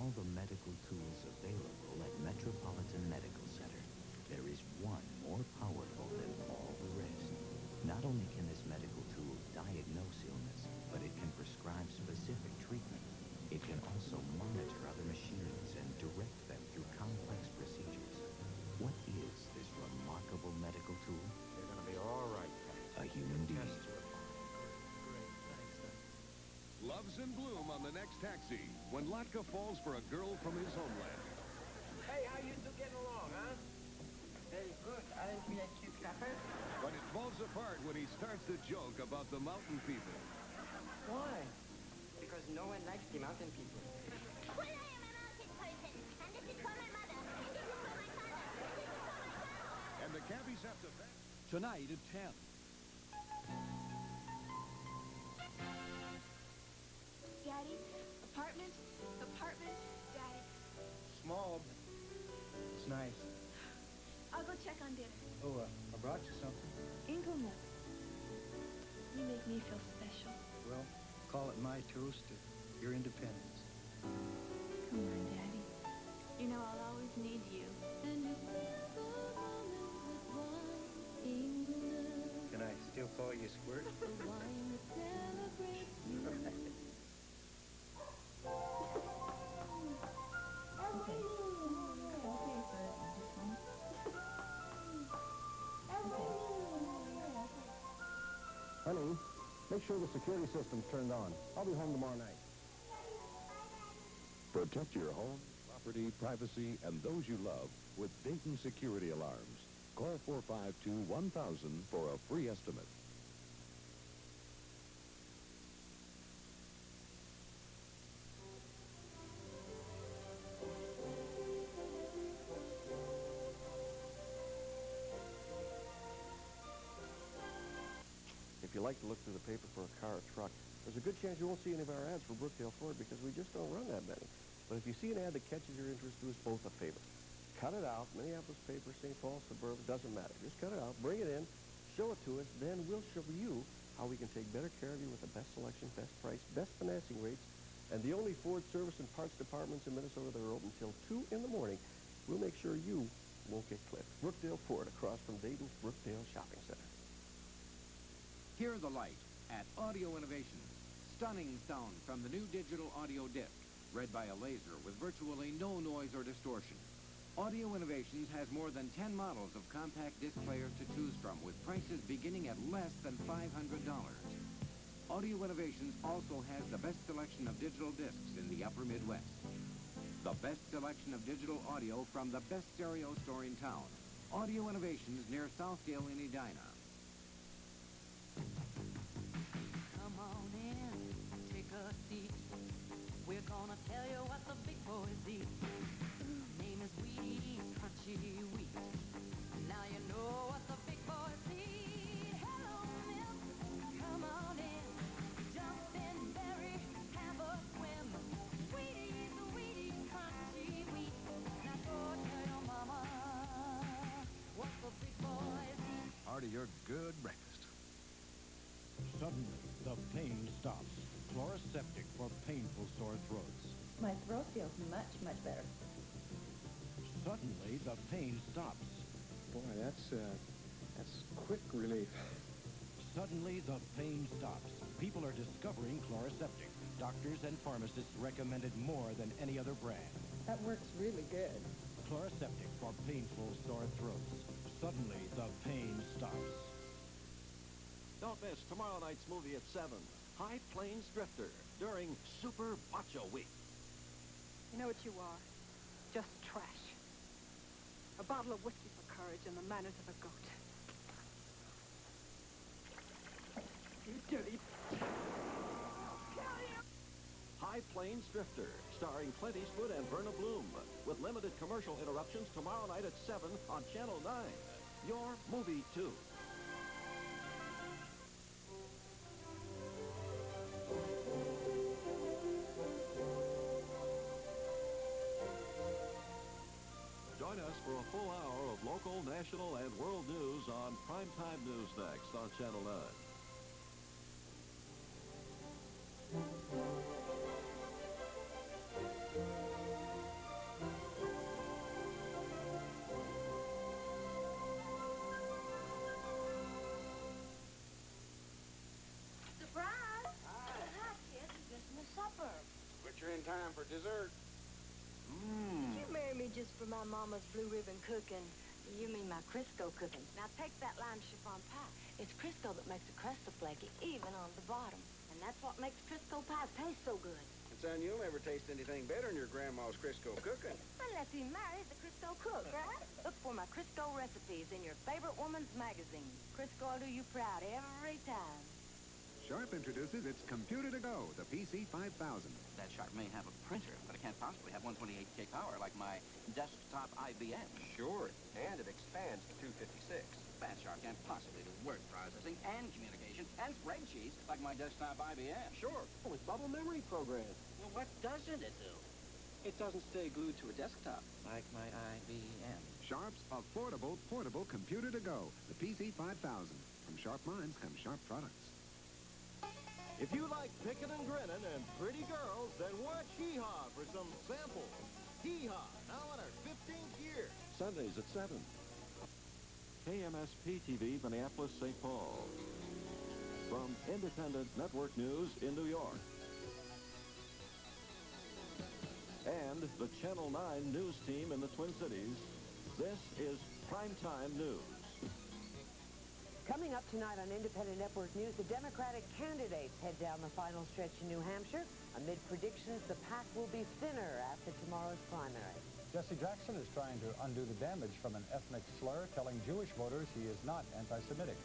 all the medical tools available at Metropolitan Medical Center, there is one more powerful than all the rest. Not only can this medical tool diagnose illness, but it can prescribe specific treatment. It can also monitor other machines and direct them through complex procedures. What is this remarkable medical tool? You're going to be all right, Pat. A human being. Tests were fine. Great, thanks. Love's in bloom on the next Taxi when Latka falls for a girl from his homeland. Hey, how you two getting along, huh? Very good. Aren't we a cute couple? But it falls apart when he starts to joke about the mountain people. Why? Because no one likes the mountain people. Well, I am a mountain person, and this is for my mother, and this is for my father, and this is for my grandma. And the cabbies have to bet. Tonight at 10. Daddy, apartment, Daddy. Small, but it's nice. I'll go check on dinner. Oh, I brought you something. Ingleman, you make me feel special. Well, call it my toast to your independence. Come on, Daddy. You know I'll always need you. Can I still call you Squirt? Honey, make sure the security system's turned on. I'll be home tomorrow night. Protect your home, property, privacy, and those you love with Dayton Security Alarms. Call 452-1000 for a free estimate. If you like to look through the paper for a car or truck, there's a good chance you won't see any of our ads for Brookdale Ford because we just don't run that many. But if you see an ad that catches your interest, do us both a favor. Cut it out. Minneapolis paper, St. Paul, suburban, doesn't matter. Just cut it out, bring it in, show it to us, then we'll show you how we can take better care of you with the best selection, best price, best financing rates, and the only Ford service and parts departments in Minnesota that are open until 2 in the morning. We'll make sure you won't get clipped. Brookdale Ford, across from Dayton's Brookdale Shopping Center. Hear the light at Audio Innovations. Stunning sound from the new digital audio disc, read by a laser with virtually no noise or distortion. Audio Innovations has more than 10 models of compact disc players to choose from, with prices beginning at less than $500. Audio Innovations also has the best selection of digital discs in the upper Midwest. The best selection of digital audio from the best stereo store in town. Audio Innovations near Southdale in Edina. Come on in, take a seat. We're gonna tell you what the big boys eat. Name is Wheaties, crunchy wheat. Now you know what the big boys eat. Hello, milk, come on in. Jump in, berry, have a swim. Wheaties, Wheaties, crunchy wheat. Now go tell your mama what the big boys eat. Part of your good breakfast. Suddenly, the pain stops. Chloroseptic for painful sore throats. My throat feels much, much better. Suddenly, the pain stops. Boy, that's quick relief. Suddenly, the pain stops. People are discovering Chloroseptic. Doctors and pharmacists recommend it more than any other brand. That works really good. Chloroseptic for painful sore throats. Suddenly, the pain stops. Don't miss tomorrow night's movie at 7, High Plains Drifter, during Super Macho Week. You know what you are? Just trash. A bottle of whiskey for courage and the manners of a goat. You dirty... I'll kill you! High Plains Drifter, starring Clint Eastwood and Verna Bloom, with limited commercial interruptions tomorrow night at 7 on Channel 9. Your movie, too. Join us for a full hour of local, national, and world news on Prime Time News next on Channel 9. dessert. Did you marry me just for my mama's blue ribbon cooking? You mean my Crisco cooking. Now take that lime chiffon pie. It's Crisco that makes the crust so flaky, even on the bottom. And that's what makes Crisco pies taste so good. And son, you'll never taste anything better than your grandma's Crisco cooking. Unless he marries the Crisco cook, right? Look for my Crisco recipes in your favorite woman's magazine. Crisco will do you proud every time. Sharp introduces its Computer to Go, the PC 5000. That Sharp may have a printer, but it can't possibly have 128K power like my desktop IBM. Sure, and it expands to 256. That Sharp can't possibly do word processing and communication and spreadsheets like my desktop IBM. Sure. With bubble memory program. Well, what doesn't it do? It doesn't stay glued to a desktop. Like my IBM. Sharp's affordable, portable Computer to Go, the PC 5000. From Sharp Minds come Sharp products. If you like picking and grinning and pretty girls, then watch Hee Haw for some samples. Hee Haw, now in our 15th year. Sundays at 7. KMSP TV, Minneapolis, St. Paul. From Independent Network News in New York. And the Channel 9 news team in the Twin Cities, this is Prime Time News. Coming up tonight on Independent Network News, the Democratic candidates head down the final stretch in New Hampshire. Amid predictions, the pack will be thinner after tomorrow's primary. Jesse Jackson is trying to undo the damage from an ethnic slur, telling Jewish voters he is not anti-Semitic.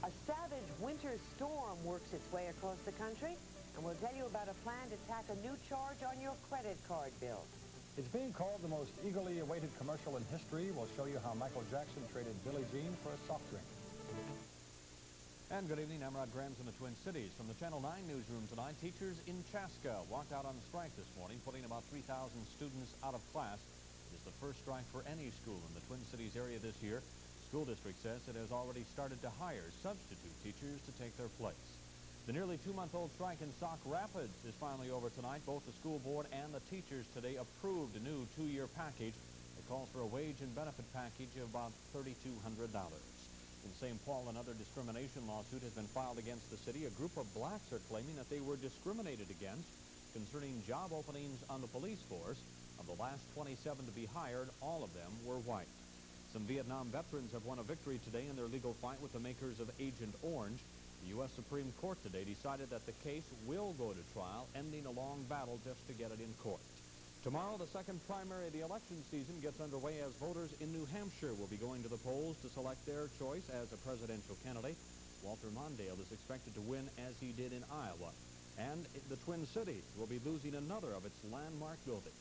A savage winter storm works its way across the country, and we'll tell you about a plan to tack a new charge on your credit card bill. It's being called the most eagerly awaited commercial in history. We'll show you how Michael Jackson traded Billie Jean for a soft drink. And good evening, I'm Rod Grams in the Twin Cities. From the Channel 9 newsroom tonight, teachers in Chaska walked out on strike this morning, putting about 3,000 students out of class. It is the first strike for any school in the Twin Cities area this year. The school district says it has already started to hire substitute teachers to take their place. The nearly 2-month-old strike in Sauk Rapids is finally over tonight. Both the school board and the teachers today approved a new 2-year package. It calls for a wage and benefit package of about $3,200. In St. Paul, another discrimination lawsuit has been filed against the city. A group of blacks are claiming that they were discriminated against concerning job openings on the police force. Of the last 27 to be hired, all of them were white. Some Vietnam veterans have won a victory today in their legal fight with the makers of Agent Orange. The U.S. Supreme Court today decided that the case will go to trial, ending a long battle just to get it in court. Tomorrow, the second primary of the election season gets underway as voters in New Hampshire will be going to the polls to select their choice as a presidential candidate. Walter Mondale is expected to win as he did in Iowa. And the Twin Cities will be losing another of its landmark buildings.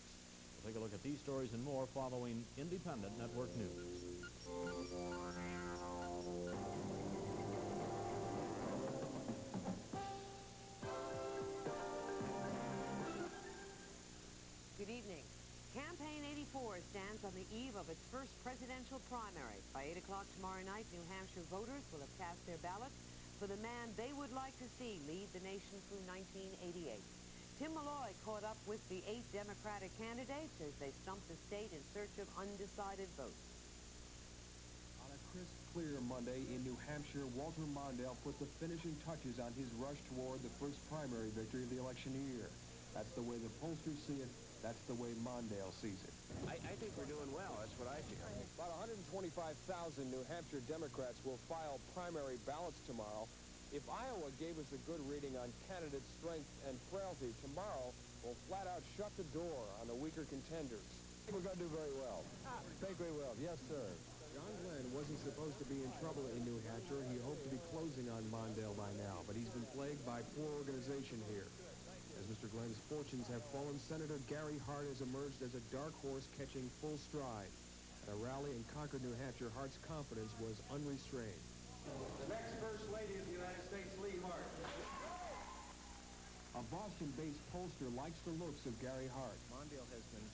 We'll take a look at these stories and more following Independent Network News. Good evening. Campaign 84 stands on the eve of its first presidential primary. By 8 o'clock tomorrow night, New Hampshire voters will have cast their ballots for the man they would like to see lead the nation through 1988. Tim Malloy caught up with the 8 Democratic candidates as they stumped the state in search of undecided votes. On a crisp, clear Monday in New Hampshire, Walter Mondale put the finishing touches on his rush toward the first primary victory of the election year. That's the way the pollsters see it. That's the way Mondale sees it. I think we're doing well. That's what I feel. About 125,000 New Hampshire Democrats will file primary ballots tomorrow. If Iowa gave us a good reading on candidate strength and frailty, tomorrow we'll flat out shut the door on the weaker contenders. We're going to do very well. Think we will. Yes, sir. John Glenn wasn't supposed to be in trouble in New Hampshire. He hoped to be closing on Mondale by now, but he's been plagued by poor organization here. As Mr. Glenn's fortunes have fallen, Senator Gary Hart has emerged as a dark horse catching full stride. At a rally in Concord, New Hampshire, Hart's confidence was unrestrained. The next First Lady of the United States, Lee Hart. A Boston-based pollster likes the looks of Gary Hart. Mondale has been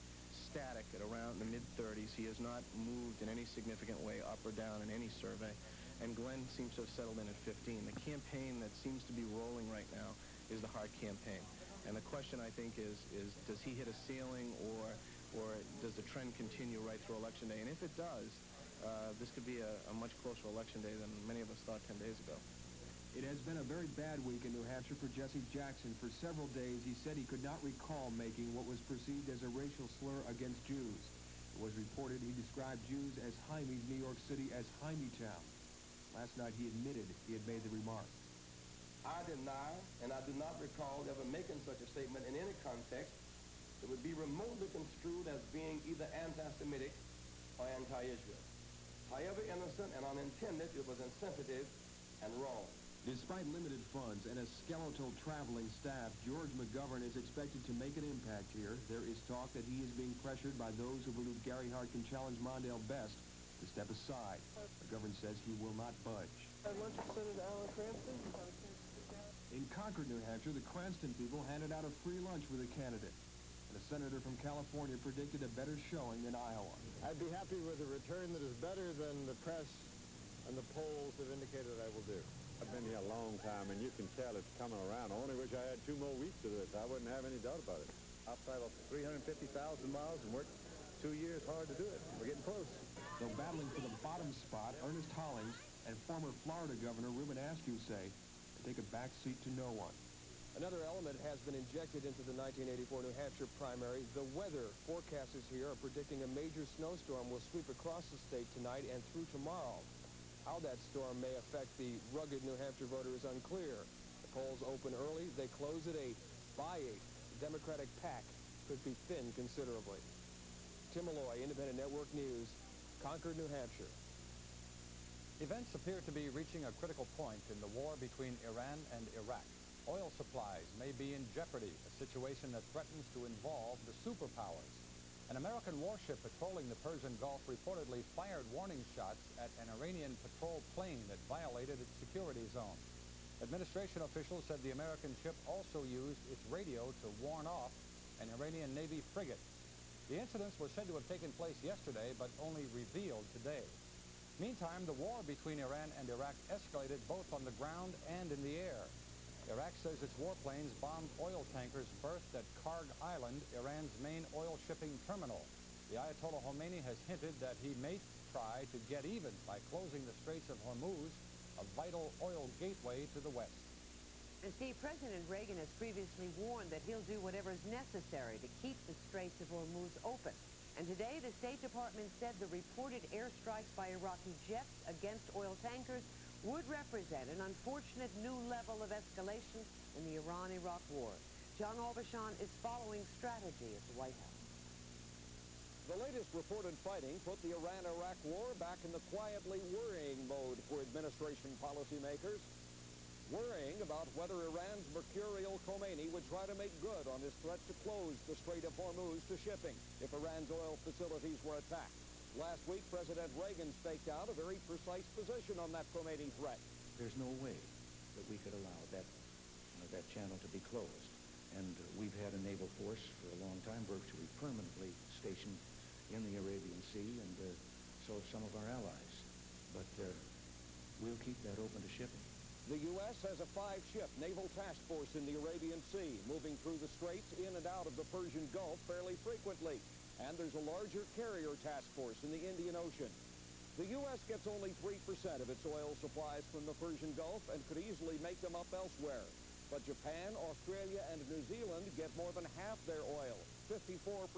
static at around the mid-30s. He has not moved in any significant way up or down in any survey. And Glenn seems to have settled in at 15. The campaign that seems to be rolling right now is the Hart campaign. And the question, I think, is does he hit a ceiling or does the trend continue right through Election Day? And if it does, this could be a much closer Election Day than many of us thought 10 days ago. It has been a very bad week in New Hampshire for Jesse Jackson. For several days, he said he could not recall making what was perceived as a racial slur against Jews. It was reported he described Jews as Hymies, New York City as Hymietown. Last night, he admitted he had made the remark. I deny, and I do not recall ever making such a statement in any context that would be remotely construed as being either anti-Semitic or anti-Israel. However innocent and unintended, it was insensitive and wrong. Despite limited funds and a skeletal traveling staff, George McGovern is expected to make an impact here. There is talk that he is being pressured by those who believe Gary Hart can challenge Mondale Best to step aside. McGovern says he will not budge. Lunch with Senator Alan Cranston. In Concord, New Hampshire, the Cranston people handed out a free lunch for the candidate. And a senator from California predicted a better showing than Iowa. I'd be happy with a return that is better than the press and the polls have indicated I will do. I've been here a long time, and you can tell it's coming around. I only wish I had 2 more weeks of this. I wouldn't have any doubt about it. I've traveled 350,000 miles and worked 2 years hard to do it. We're getting close. Though battling for the bottom spot, Ernest Hollings and former Florida Governor Ruben Askew say they take a back seat to no one. Another element has been injected into the 1984 New Hampshire primary. The weather forecasters here are predicting a major snowstorm will sweep across the state tonight and through tomorrow. How that storm may affect the rugged New Hampshire voter is unclear. The polls open early. They close at 8. By 8, the Democratic pack could be thinned considerably. Tim Malloy, Independent Network News, Concord, New Hampshire. Events appear to be reaching a critical point in the war between Iran and Iraq. Oil supplies may be in jeopardy, a situation that threatens to involve the superpowers. An American warship patrolling the Persian Gulf reportedly fired warning shots at an Iranian patrol plane that violated its security zone. Administration officials said the American ship also used its radio to warn off an Iranian Navy frigate. The incidents were said to have taken place yesterday, but only revealed today. Meantime, the war between Iran and Iraq escalated both on the ground and in the air. Iraq says its warplanes bombed oil tankers berthed at Karg Island, Iran's main oil shipping terminal. The Ayatollah Khomeini has hinted that he may try to get even by closing the Straits of Hormuz, a vital oil gateway to the West. And Steve, President Reagan has previously warned that he'll do whatever is necessary to keep the Straits of Hormuz open. And today, the State Department said the reported airstrikes by Iraqi jets against oil tankers would represent an unfortunate new level of escalation in the Iran-Iraq war. John Aubuchon is following strategy at the White House. The latest reported fighting put the Iran-Iraq war back in the quietly worrying mode for administration policymakers. Worrying about whether Iran's mercurial Khomeini would try to make good on his threat to close the Strait of Hormuz to shipping if Iran's oil facilities were attacked. Last week, President Reagan staked out a very precise position on that Khomeini threat. There's no way that we could allow that channel to be closed. And we've had a naval force for a long time, virtually permanently stationed in the Arabian Sea, and so have some of our allies. But we'll keep that open to shipping. The U.S. has a 5-ship naval task force in the Arabian Sea, moving through the straits in and out of the Persian Gulf fairly frequently. And there's a larger carrier task force in the Indian Ocean. The U.S. gets only 3% of its oil supplies from the Persian Gulf and could easily make them up elsewhere. But Japan, Australia, and New Zealand get more than half their oil, 54%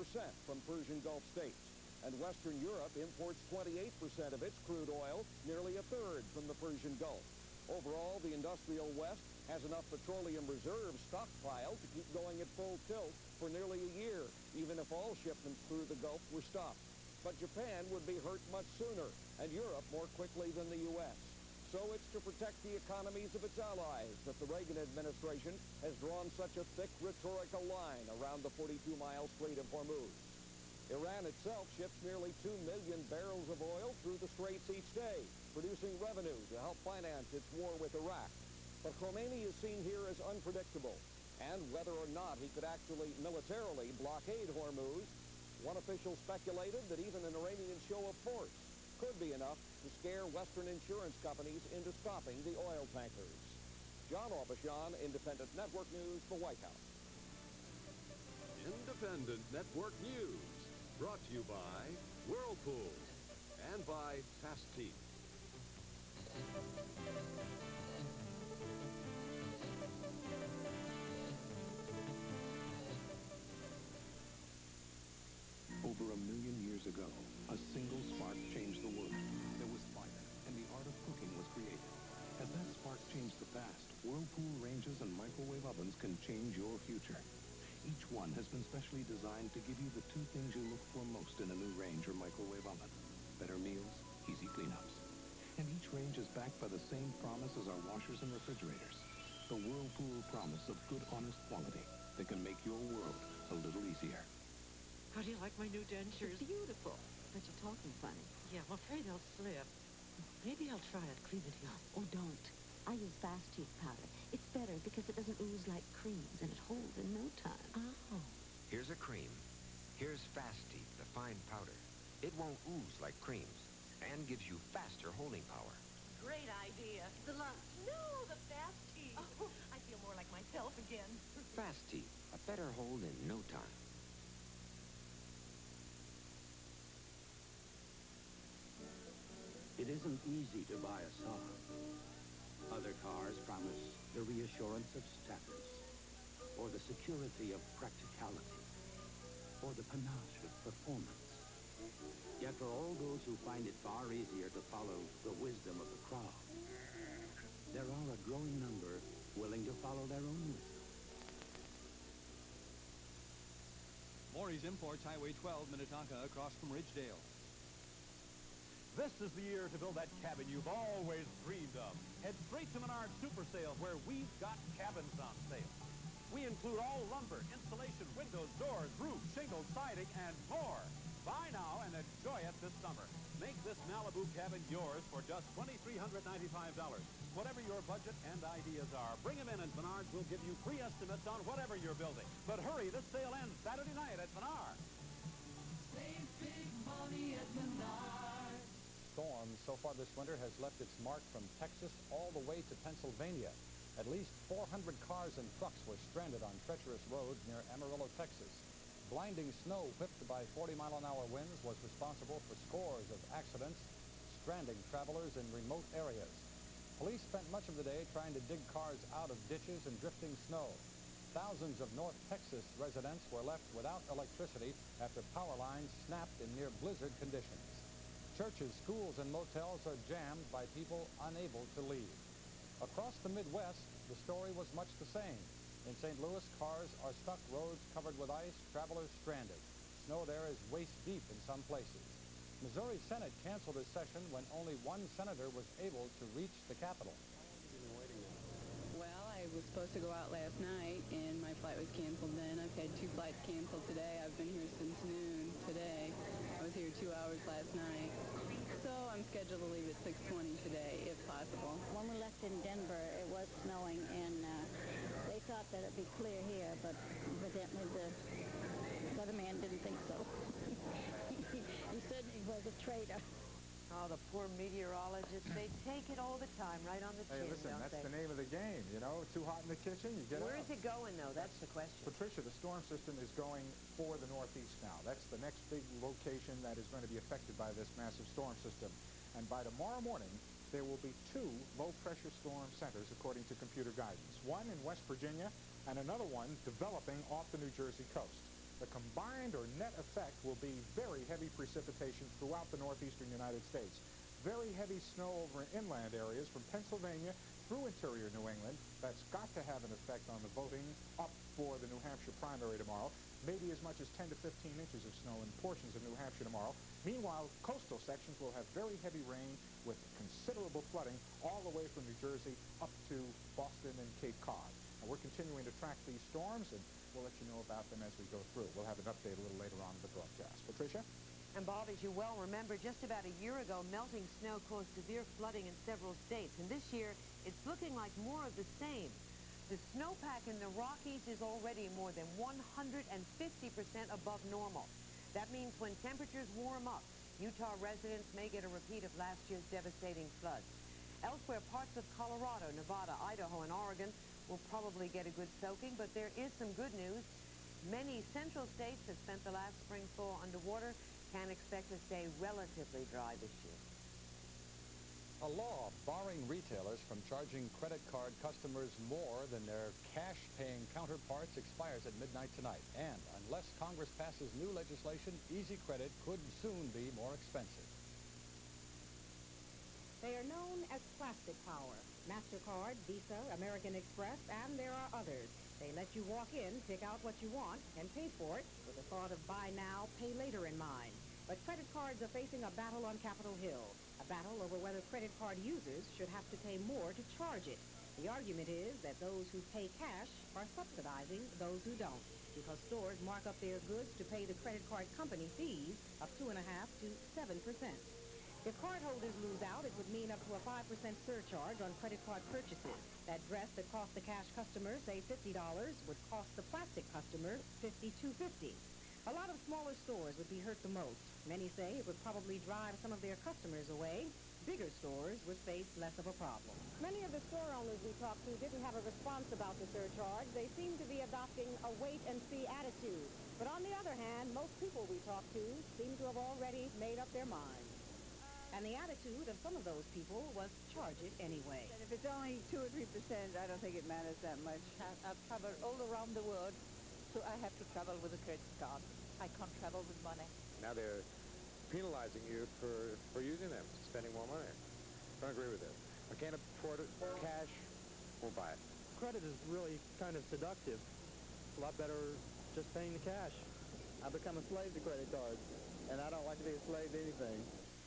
from Persian Gulf states. And Western Europe imports 28% of its crude oil, nearly a third from the Persian Gulf. Overall, the industrial West has enough petroleum reserves stockpiled to keep going at full tilt for nearly a year, even if all shipments through the Gulf were stopped. But Japan would be hurt much sooner, and Europe more quickly than the U.S. So it's to protect the economies of its allies that the Reagan administration has drawn such a thick rhetorical line around the 42-mile Strait of Hormuz. Iran itself ships nearly 2 million barrels of oil through the straits each day, producing revenue to help finance its war with Iraq. But Khomeini is seen here as unpredictable, and whether or not he could actually militarily blockade Hormuz, one official speculated that even an Iranian show of force could be enough to scare Western insurance companies into stopping the oil tankers. John Aubuchon, Independent Network News, the White House. Independent Network News, brought to you by Whirlpool and by Fast Teeth. ovens can change your future. Each one has been specially designed to give you the two things you look for most in a new range or microwave oven. Better meals, easy cleanups. And each range is backed by the same promise as our washers and refrigerators. The Whirlpool promise of good, honest quality that can make your world a little easier. How do you like my new dentures? Beautiful. But you're talking funny. Yeah, I'm afraid they'll slip. Maybe I'll try it. Clean it here. Oh, don't. I use fast teeth powder. It's better because it doesn't ooze like creams, and it holds in no time. Oh. Here's a cream. Here's Fast Teeth, the fine powder. It won't ooze like creams and gives you faster holding power. Great idea. The lunch. No, the fast teeth. Oh, I feel more like myself again. Fast Teeth, a better hold in no time. It isn't easy to buy a Saab. Other cars promise the reassurance of status, or the security of practicality, or the panache of performance. Yet for all those who find it far easier to follow the wisdom of the crowd, there are a growing number willing to follow their own wisdom. Maury's Imports, Highway 12, Minnetonka, across from Ridgedale. This is the year to build that cabin you've always dreamed of. Head straight to Menard's Super Sale, where we've got cabins on sale. We include all lumber, insulation, windows, doors, roof, shingles, siding, and more. Buy now and enjoy it this summer. Make this Malibu cabin yours for just $2,395. Whatever your budget and ideas are, bring them in, and Menards will give you free estimates on whatever you're building. But hurry, this sale ends Saturday night at Menards. Save big money at Menards. Storm so far this winter has left its mark from Texas all the way to Pennsylvania. At least 400 cars and trucks were stranded on treacherous roads near Amarillo, Texas. Blinding snow whipped by 40-mile-an-hour winds was responsible for scores of accidents, stranding travelers in remote areas. Police spent much of the day trying to dig cars out of ditches and drifting snow. Thousands of North Texas residents were left without electricity after power lines snapped in near blizzard conditions. Churches, schools, and motels are jammed by people unable to leave. Across the Midwest, the story was much the same. In St. Louis, cars are stuck, roads covered with ice, travelers stranded. Snow there is waist-deep in some places. Missouri Senate canceled a session when only one senator was able to reach the Capitol. Well, I was supposed to go out last night, and my flight was canceled then. I've had 2 flights canceled today. I've been here since noon today. I was here 2 hours last night. So I'm scheduled to leave at 6:20 today, if possible. When we left in Denver, it was snowing, and they thought that it'd be clear here, but evidently the weatherman didn't think so. He certainly was a traitor. Oh, the poor meteorologists, they take it all the time, right on the chin, Hey, listen, don't that's they? the name of the game, you know? Too hot in the kitchen, you get Where out. is it going, though? That's the question. Patricia, the storm system is going for the Northeast now. That's the next big location that is going to be affected by this massive storm system. And by tomorrow morning, there will be 2 low-pressure storm centers, according to computer guidance. One in West Virginia and another one developing off the New Jersey coast. The combined or net effect will be very heavy precipitation throughout the northeastern United States. Very heavy snow over in inland areas from Pennsylvania through interior New England. That's got to have an effect on the voting up for the New Hampshire primary tomorrow. Maybe as much as 10 to 15 inches of snow in portions of New Hampshire tomorrow. Meanwhile, coastal sections will have very heavy rain with considerable flooding all the way from New Jersey up to Boston and Cape Cod. And we're continuing to track these storms, and we'll let you know about them as we go through. We'll have an update a little later on in the broadcast. Patricia? And Bob, as you well remember, just about a year ago, melting snow caused severe flooding in several states. And this year, it's looking like more of the same. The snowpack in the Rockies is already more than 150% above normal. That means when temperatures warm up, Utah residents may get a repeat of last year's devastating floods. Elsewhere, parts of Colorado, Nevada, Idaho, and Oregon will probably get a good soaking, but there is some good news. Many central states that spent the last spring thaw underwater can expect to stay relatively dry this year. A law barring retailers from charging credit card customers more than their cash-paying counterparts expires at midnight tonight. And unless Congress passes new legislation, easy credit could soon be more expensive. They are known as plastic power. MasterCard, Visa, American Express, and there are others. lets you walk in, pick out what you want, and pay for it with the thought of buy now, pay later in mind. But credit cards are facing a battle on Capitol Hill, a battle over whether credit card users should have to pay more to charge it. The argument is that those who pay cash are subsidizing those who don't, because stores mark up their goods to pay the credit card company fees of 2.5% to 7%. If cardholders lose out, it would mean up to a 5% surcharge on credit card purchases. That dress that cost the cash customer, say $50, would cost the plastic customer $52.50. A lot of smaller stores would be hurt the most. Many say it would probably drive some of their customers away. Bigger stores would face less of a problem. Many of the store owners we talked to didn't have a response about the surcharge. They seem to be adopting a wait-and-see attitude. But on the other hand, most people we talked to seem to have already made up their minds. And the attitude of some of those people was charge it anyway. And if it's only 2 or 3%, I don't think it matters that much. I've traveled all around the world, so I have to travel with a credit card. I can't travel with money. Now they're penalizing you for using them, spending more money. Don't agree with it. I can't afford it. Cash, won't buy it. Credit is really kind of seductive. It's a lot better just paying the cash. I've become a slave to credit cards, and I don't like to be a slave to anything.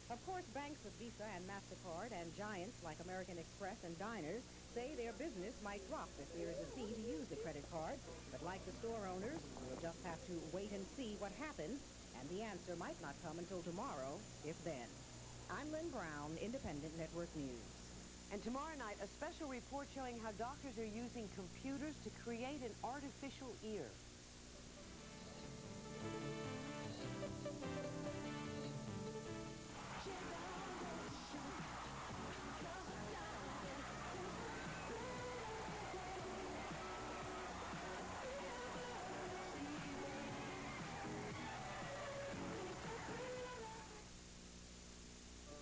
Of course, banks with Visa and MasterCard and giants like American Express and Diners say their business might drop if there is a fee to use the credit card. But like the store owners, we'll just have to wait and see what happens, and the answer might not come until tomorrow, if then. I'm Lynn Brown, Independent Network News. And tomorrow night, a special report showing how doctors are using computers to create an artificial ear.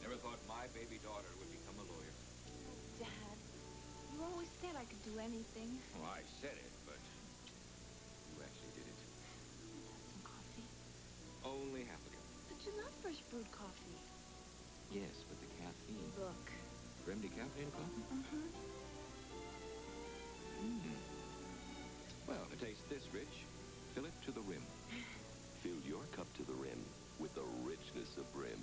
Never thought my baby daughter would become a lawyer. Dad, you always said I could do anything. Well, I said it, but you actually did it. Some coffee? Only half a cup. But you love fresh brewed coffee. Yes, but the caffeine. Look. Creme decaffeinated coffee? Mm-hmm. Well, if it tastes this rich, fill it to the rim. Fill your cup to the rim with the richness of Brim.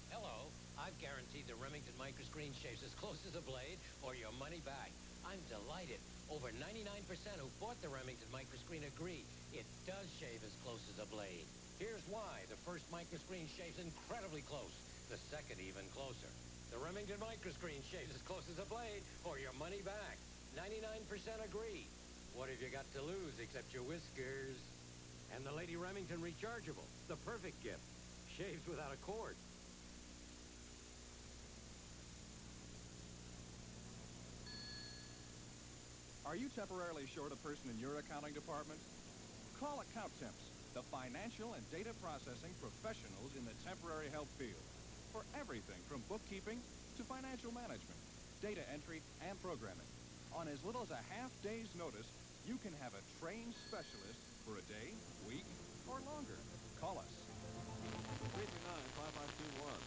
Hello. I've guaranteed the Remington microscreen shaves as close as a blade or your money back. I'm delighted. Over 99% who bought the Remington microscreen agree it does shave as close as a blade. Here's why. The first microscreen shaves incredibly close. The second even closer. The Remington microscreen shaves as close as a blade or your money back. 99% agree. What have you got to lose except your whiskers? And the Lady Remington Rechargeable, the perfect gift. Shaves without a cord. Are you temporarily short a person in your accounting department? Call AccountTemps, the financial and data processing professionals in the temporary help field. For everything from bookkeeping to financial management, data entry, and programming. On as little as a half-day's notice, you can have a trained specialist for a day, week, or longer. Call us. 339-5521.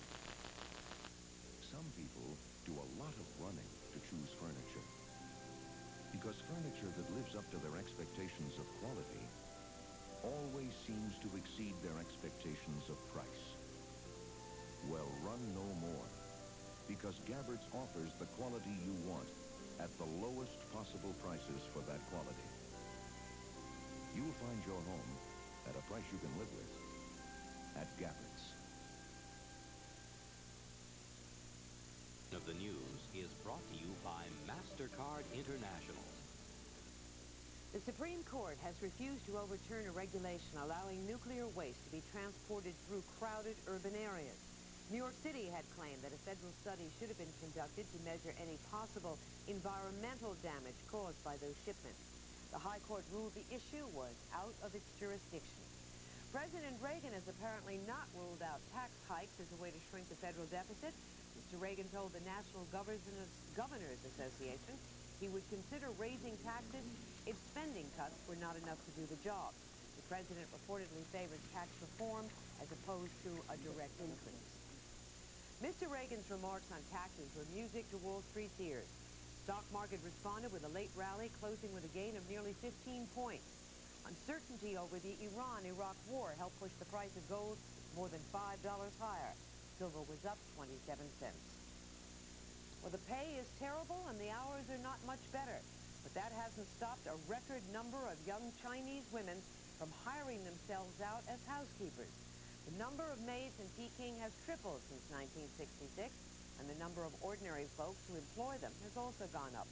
Some people do a lot of running to choose furniture. Because furniture that lives up to their expectations of quality always seems to exceed their expectations of price. Well, run no more. Because Gabbert's offers the quality you want at the lowest possible prices for that quality. You'll find your home at a price you can live with at Gabbert's. Of the news is brought to you by MasterCard International. The Supreme Court has refused to overturn a regulation allowing nuclear waste to be transported through crowded urban areas. New York City had claimed that a federal study should have been conducted to measure any possible environmental damage caused by those shipments. The High Court ruled the issue was out of its jurisdiction. President Reagan has apparently not ruled out tax hikes as a way to shrink the federal deficit. Mr. Reagan told the National Governors Association he would consider raising taxes if spending cuts were not enough to do the job. The president reportedly favors tax reform as opposed to a direct increase. Mr. Reagan's remarks on taxes were music to Wall Street's ears. stock market responded with a late rally, closing with a gain of nearly 15 points. Uncertainty over the Iran-Iraq war helped push the price of gold more than $5 higher. Silver was up 27 cents. Well, the pay is terrible and the hours are not much better. But that hasn't stopped a record number of young Chinese women from hiring themselves out as housekeepers. The number of maids in Peking has tripled since 1966, and the number of ordinary folks who employ them has also gone up.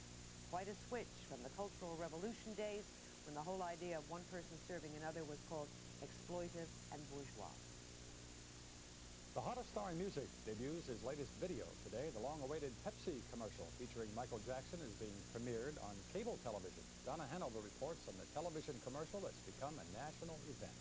Quite a switch from the Cultural Revolution days, when the whole idea of one person serving another was called exploitive and bourgeois. The hottest star in music debuts his latest video today. The long-awaited Pepsi commercial featuring Michael Jackson is being premiered on cable television. Donna Hanover reports on the television commercial that's become a national event.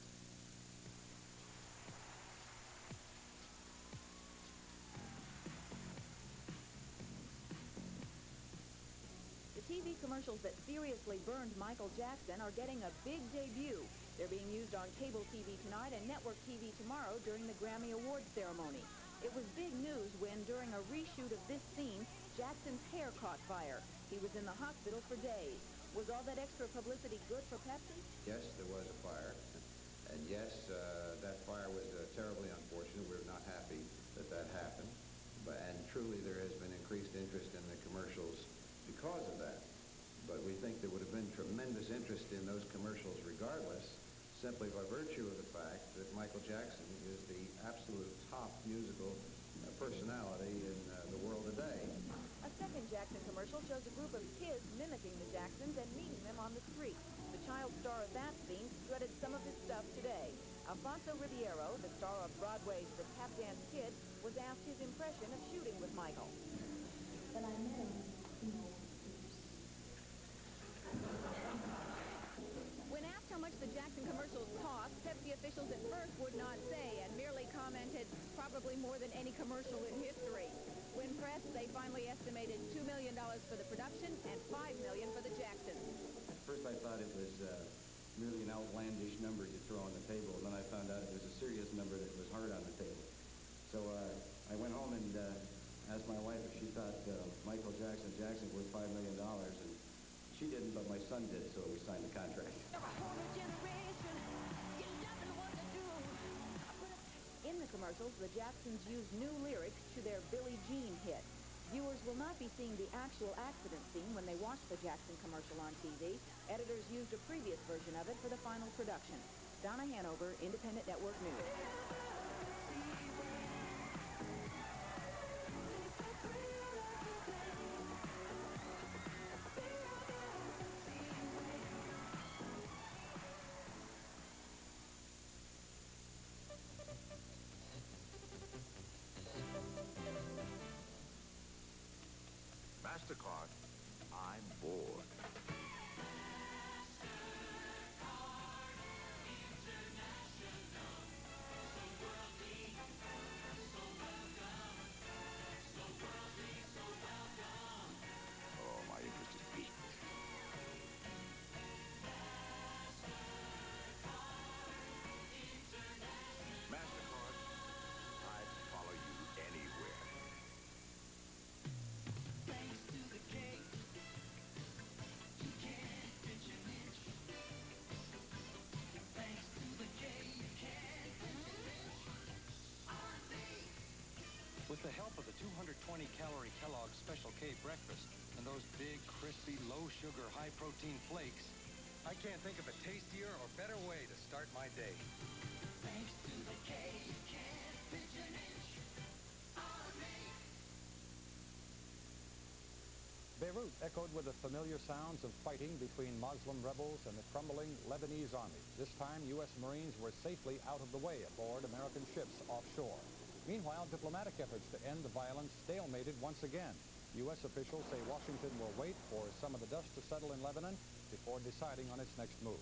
The TV commercials that seriously burned Michael Jackson are getting a big debut. They're being used on cable TV tonight and network TV tomorrow during the Grammy Awards ceremony. It was big news when, during a reshoot of this scene, Jackson's hair caught fire. He was in the hospital for days. Was all that extra publicity good for Pepsi? Yes, there was a fire. And yes, that fire was terribly unfortunate. We're not happy that that happened. And truly, there has been increased interest in the commercials because of that. But we think there would have been tremendous interest in those commercials regardless, simply by virtue of the fact that Michael Jackson is the absolute top musical personality in the world today. A second Jackson commercial shows a group of kids mimicking the Jacksons and meeting them on the street. The child star of that scene strutted some of his stuff today. Alfonso Ribeiro, the star of Broadway's The Tap Dance Kid, was asked his impression of shooting with Michael. When I met him, When asked how much the Jackson commercials cost, Pepsi officials at first would not say and merely commented, probably more than any commercial in history. When pressed, they finally estimated $2 million for the production and $5 million for the Jacksons. At first I thought it was merely an outlandish number to throw on the table, and then I found out it was a serious number that was hard on the table. So I went home and asked my wife if she thought Michael Jackson worth $5 million, and she didn't, but my son did, so we signed the contract. In the commercials, the Jacksons used new lyrics to their Billie Jean hit. Viewers will not be seeing the actual accident scene when they watch the Jackson commercial on TV. Editors used a previous version of it for the final production. Donna Hanover, Independent Network News. MasterCard, I'm bored. Oh, my interest is piqued. MasterCard, I'd follow you anywhere. With the help of the 220-calorie Kellogg's Special K breakfast and those big, crispy, low-sugar, high-protein flakes, I can't think of a tastier or better way to start my day. Thanks to the K, you can't pitch an inch on me. Beirut echoed with the familiar sounds of fighting between Muslim rebels and the crumbling Lebanese army. This time, U.S. Marines were safely out of the way aboard American ships offshore. Meanwhile, diplomatic efforts to end the violence stalemated once again. U.S. officials say Washington will wait for some of the dust to settle in Lebanon before deciding on its next move.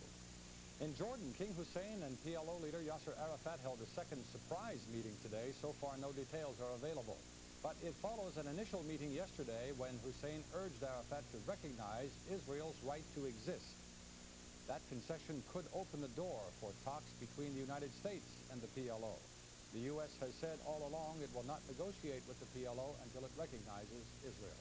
In Jordan, King Hussein and PLO leader Yasser Arafat held a second surprise meeting today. So far, no details are available. But it follows an initial meeting yesterday when Hussein urged Arafat to recognize Israel's right to exist. That concession could open the door for talks between the United States and the PLO. The U.S. has said all along it will not negotiate with the PLO until it recognizes Israel.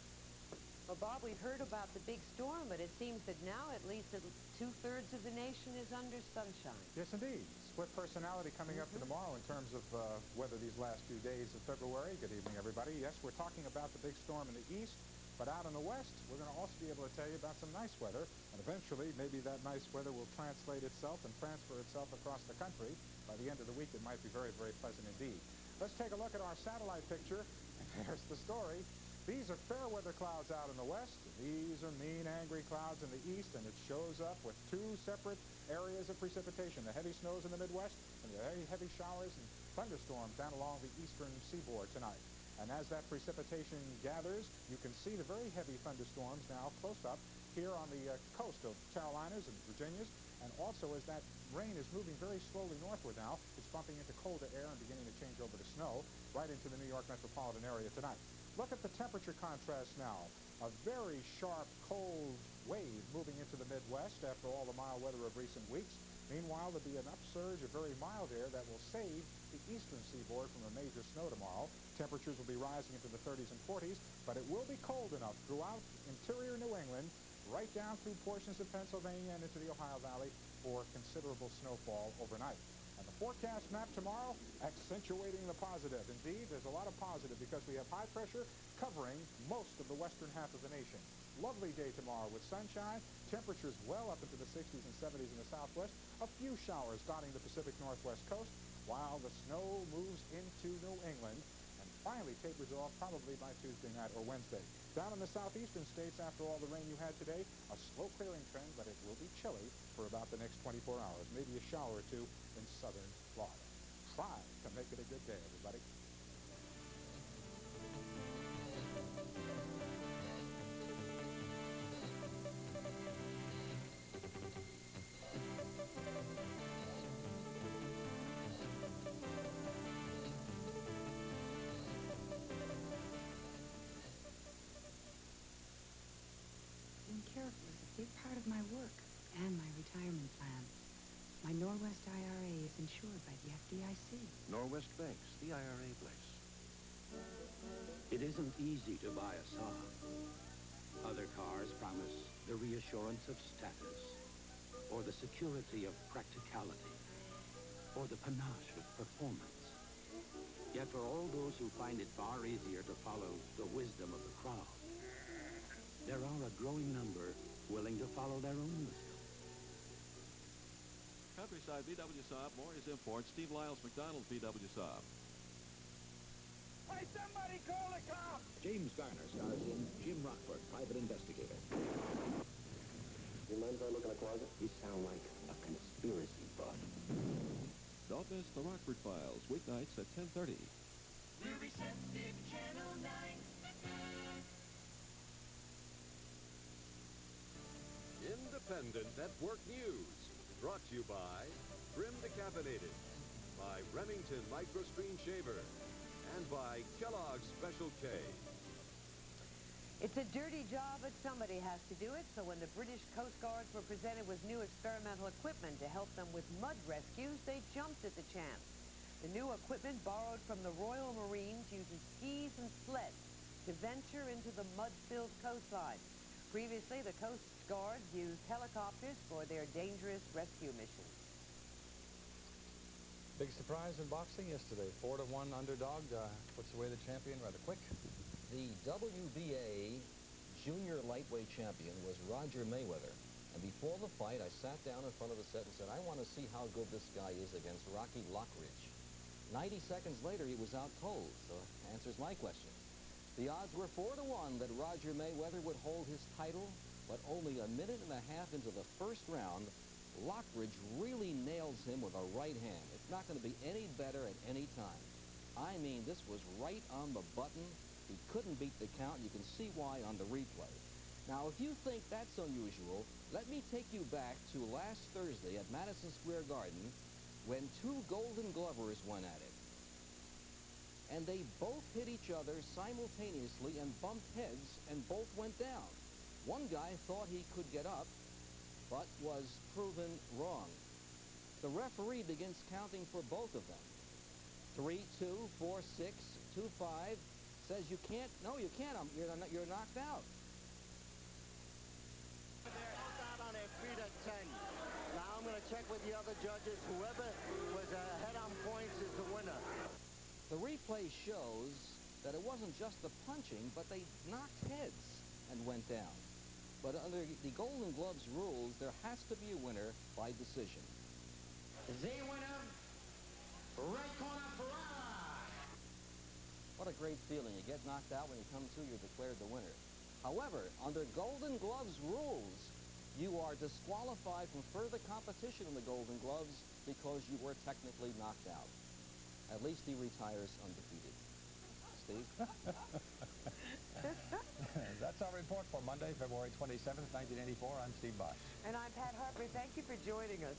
Well, Bob, we've heard about the big storm, but it seems that now at least two-thirds of the nation is under sunshine. Yes, indeed. Swift personality coming up for tomorrow in terms of weather these last few days of February. Good evening, everybody. Yes, we're talking about the big storm in the east, but out in the west, we're going to also be able to tell you about some nice weather, and eventually maybe that nice weather will translate itself and transfer itself across the country. By the end of the week, it might be very, very pleasant indeed. Let's take a look at our satellite picture, and there's the story. These are fair weather clouds out in the west. These are mean, angry clouds in the east, and it shows up with two separate areas of precipitation, the heavy snows in the Midwest and the very heavy showers and thunderstorms down along the eastern seaboard tonight. And as that precipitation gathers, you can see the very heavy thunderstorms now close up here on the coast of Carolinas and Virginias. And also, as that rain is moving very slowly northward now, it's bumping into colder air and beginning to change over to snow right into the New York metropolitan area tonight. Look at the temperature contrast now. A very sharp, cold wave moving into the Midwest after all the mild weather of recent weeks. Meanwhile, there'll be an upsurge of very mild air that will save the eastern seaboard from a major snow tomorrow. Temperatures will be rising into the 30s and 40s, but it will be cold enough throughout interior New England, right down through portions of Pennsylvania and into the Ohio Valley for considerable snowfall overnight. And the forecast map tomorrow, accentuating the positive. Indeed, there's a lot of positive because we have high pressure covering most of the western half of the nation. Lovely day tomorrow with sunshine, temperatures well up into the 60s and 70s in the southwest, a few showers dotting the Pacific Northwest coast, while the snow moves into New England and finally tapers off probably by Tuesday night or Wednesday. Down in the southeastern states, after all the rain you had today, a slow clearing trend, but it will be chilly for about the next 24 hours. Maybe a shower or two in southern Florida. Try to make it a good day, everybody. Being careful is a big part of my work and my retirement plan. My Norwest IRA is insured by the FDIC. Norwest Banks, the IRA place. It isn't easy to buy a Saab. Other cars promise the reassurance of status, or the security of practicality, or the panache of performance. Yet for all those who find it far easier to follow the wisdom of the crowd, there are a growing number willing to follow their own wisdom. Countryside VW Saab, Morris Imports, Steve Lyles, McDonald's VW Saab. Hey, somebody call the cops! James Garner stars in Jim Rockford, private investigator. You mind if I look in the closet? You sound like a conspiracy buff. Don't miss the Rockford Files, weeknights at 10:30. We're receptive, Channel 9. Independent Network News, brought to you by Trim Decaffeinated, by Remington Microscreen Shaver, and by Kellogg's Special K. It's a dirty job, but somebody has to do it. So when the British Coast Guards were presented with new experimental equipment to help them with mud rescues, they jumped at the chance. The new equipment, borrowed from the Royal Marines, uses skis and sleds to venture into the mud-filled coastline. Previously, the Coast Guards used helicopters for their dangerous rescue missions. Big surprise in boxing yesterday. 4-1 underdog puts away the champion rather quick. The WBA junior lightweight champion was Roger Mayweather. And before the fight, I sat down in front of the set and said, I want to see how good this guy is against Rocky Lockridge. 90 seconds later, he was out cold, so answers my question. The odds were 4-1 that Roger Mayweather would hold his title, but only a minute and a half into the first round, Lockridge really nails him with a right hand. It's not going to be any better at any time. I mean, this was right on the button. He couldn't beat the count. You can see why on the replay. Now, if you think that's unusual, let me take you back to last Thursday at Madison Square Garden when two Golden Glovers went at it. And they both hit each other simultaneously and bumped heads, and both went down. One guy thought he could get up, but was proven wrong. The referee begins counting for both of them. 3, 2, 4, 6, 2, 5. Says you can't. No, you can't. You're knocked out. check with the other judges. Whoever was ahead on points is the winner. The replay shows that it wasn't just the punching, but they knocked heads and went down. But under the Golden Gloves rules, there has to be a winner by decision. The winner, right corner, Ferrara. What a great feeling. You get knocked out, when you come to, you're declared the winner. However, under Golden Gloves rules, you are disqualified from further competition in the Golden Gloves because you were technically knocked out. At least he retires undefeated. Steve? That's our report for Monday, February 27th, 1984. I'm Steve Bosch. And I'm Pat Harper. Thank you for joining us.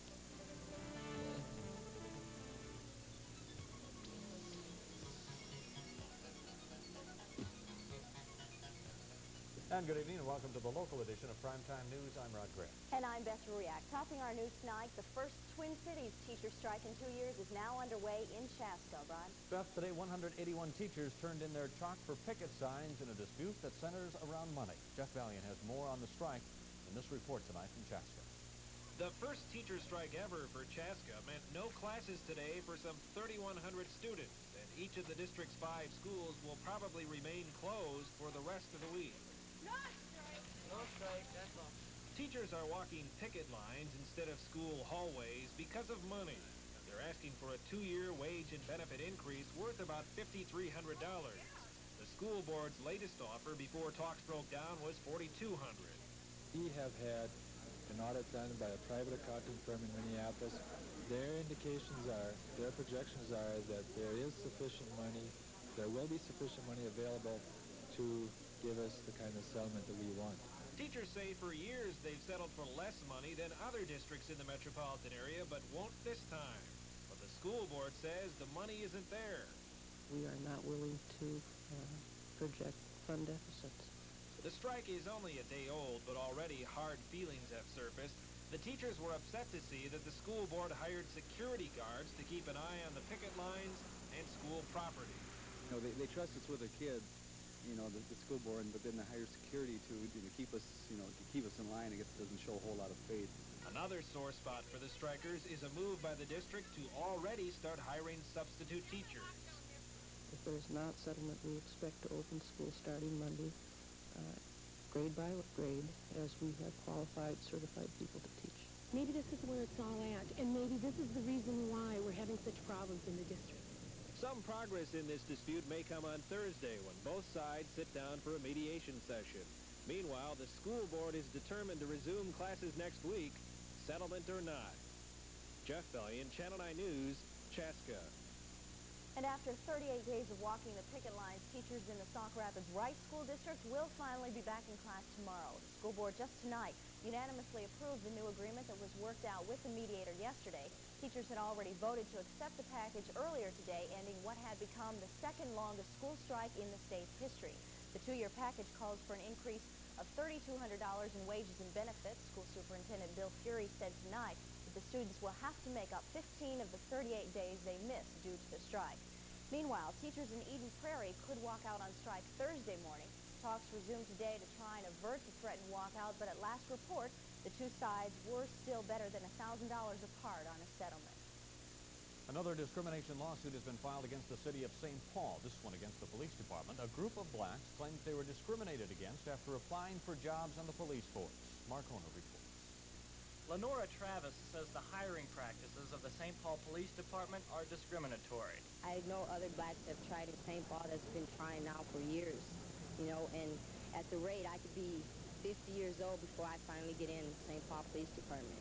And good evening and welcome to the local edition of Primetime News. I'm Rod Gray. And I'm Beth Ruiak. Topping our news tonight, the first Twin Cities teacher strike in 2 years is now underway in Chaska. Rod? Beth, today 181 teachers turned in their chalk for picket signs in a dispute that centers around money. Jeff Valiant has more on the strike in this report tonight from Chaska. The first teacher strike ever for Chaska meant no classes today for some 3,100 students, and each of the district's 5 schools will probably remain closed for the rest of the week. No strike, that's all. Teachers are walking picket lines instead of school hallways because of money. They're asking for a 2-year wage and benefit increase worth about $5,300. The school board's latest offer before talks broke down was $4,200. We have had an audit done by a private accounting firm in Minneapolis. Their indications are, their projections are that there is sufficient money, there will be sufficient money available to give us the kind of settlement that we want. Teachers say for years they've settled for less money than other districts in the metropolitan area, but won't this time. But the school board says the money isn't there. We are not willing to project fund deficits. The strike is only a day old, but already hard feelings have surfaced. The teachers were upset to see that the school board hired security guards to keep an eye on the picket lines and school property. You know, they trust us with their kids. You know, the school board, but then they hire security to keep us, to keep us in line. I guess it doesn't show a whole lot of faith. Another sore spot for the strikers is a move by the district to already start hiring substitute teachers. If there's not settlement, we expect to open school starting Monday, grade by grade, as we have qualified, certified people to teach. Maybe this is where it's all at, and maybe this is the reason why we're having such problems in the district. Some progress in this dispute may come on Thursday when both sides sit down for a mediation session. Meanwhile, the school board is determined to resume classes next week, settlement or not. Jeff Valiant, Channel 9 News, Chaska. And after 38 days of walking the picket lines, teachers in the Sauk Rapids Wright School District will finally be back in class tomorrow. The school board just tonight unanimously approved the new agreement that was worked out with the mediator yesterday. Teachers had already voted to accept the package earlier today, ending what had become the second longest school strike in the state's history. The 2-year package calls for an increase of $3,200 in wages and benefits. School Superintendent Bill Fury said tonight that the students will have to make up 15 of the 38 days they missed due to the strike. Meanwhile, teachers in Eden Prairie could walk out on strike Thursday morning. Talks resumed today to try and avert the threatened walkout, but at last report, the two sides were still better than $1,000 apart on a settlement. Another discrimination lawsuit has been filed against the city of St. Paul, this one against the police department. A group of blacks claims they were discriminated against after applying for jobs on the police force. Mark Honer reports. Lenora Travis says the hiring practices of the St. Paul Police Department are discriminatory. I know other blacks have tried in St. Paul that's been trying now for years, and at the rate I could be 50 years old before I finally get in St. Paul Police Department.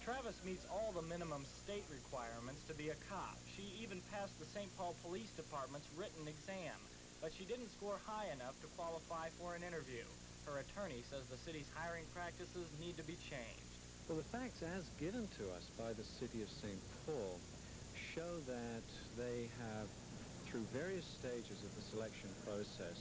Travis meets all the minimum state requirements to be a cop. She even passed the St. Paul Police Department's written exam, but she didn't score high enough to qualify for an interview. Her attorney says the city's hiring practices need to be changed. Well, the facts as given to us by the city of St. Paul show that they have, through various stages of the selection process,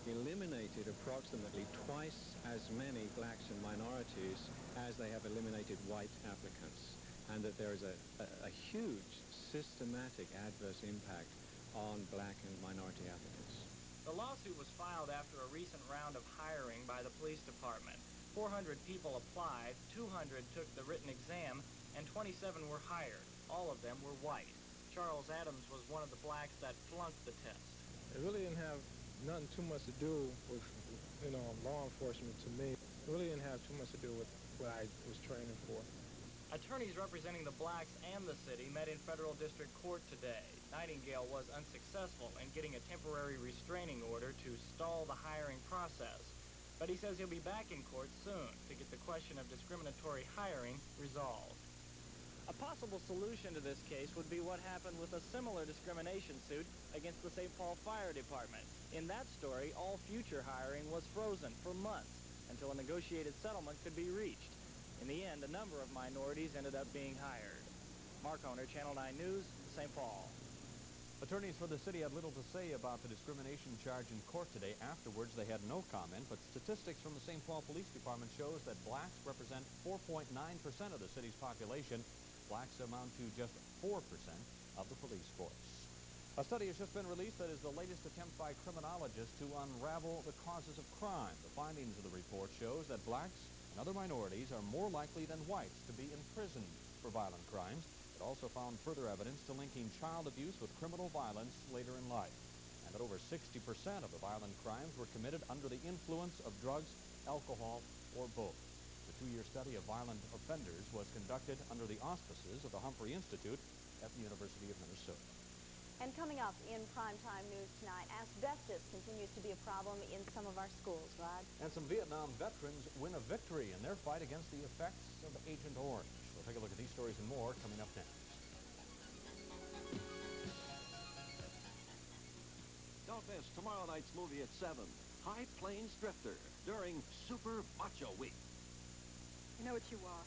eliminated approximately twice as many blacks and minorities as they have eliminated white applicants, and that there is a huge systematic adverse impact on black and minority applicants. The lawsuit was filed after a recent round of hiring by the police department. 400 people applied, 200 took the written exam, and 27 were hired. All of them were white. Charles Adams was one of the blacks that flunked the test. It really didn't have nothing too much to do with, law enforcement to me. It really didn't have too much to do with what I was training for. Attorneys representing the blacks and the city met in federal district court today. Nightingale was unsuccessful in getting a temporary restraining order to stall the hiring process, but he says he'll be back in court soon to get the question of discriminatory hiring resolved. A possible solution to this case would be what happened with a similar discrimination suit against the St. Paul Fire Department. In that story, all future hiring was frozen for months until a negotiated settlement could be reached. In the end, a number of minorities ended up being hired. Mark Owner, Channel 9 News, St. Paul. Attorneys for the city had little to say about the discrimination charge in court today. Afterwards, they had no comment, but statistics from the St. Paul Police Department shows that blacks represent 4.9% of the city's population. Blacks amount to just 4% of the police force. A study has just been released that is the latest attempt by criminologists to unravel the causes of crime. The findings of the report shows that blacks and other minorities are more likely than whites to be imprisoned for violent crimes. It also found further evidence to linking child abuse with criminal violence later in life, and that over 60% of the violent crimes were committed under the influence of drugs, alcohol, or both. The two-year study of violent offenders was conducted under the auspices of the Humphrey Institute at the University of Minnesota. And coming up in primetime news tonight, asbestos continues to be a problem in some of our schools, Rod. And some Vietnam veterans win a victory in their fight against the effects of Agent Orange. We'll take a look at these stories and more coming up next. Don't miss tomorrow night's movie at 7, High Plains Drifter, during Super Macho Week. You know what you are?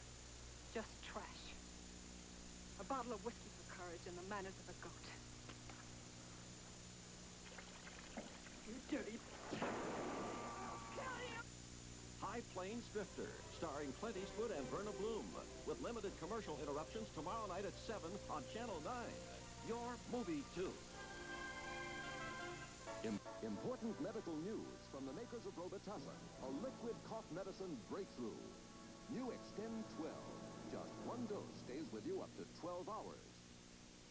Just trash. A bottle of whiskey for courage and the manners of a goat. You dirty... High Plains Drifter, starring Clint Eastwood and Verna Bloom, with limited commercial interruptions tomorrow night at 7 on Channel 9. Your movie, too. Important medical news from the makers of Robitussin, a liquid cough medicine breakthrough. New Extend 12. Just one dose stays with you up to 12 hours.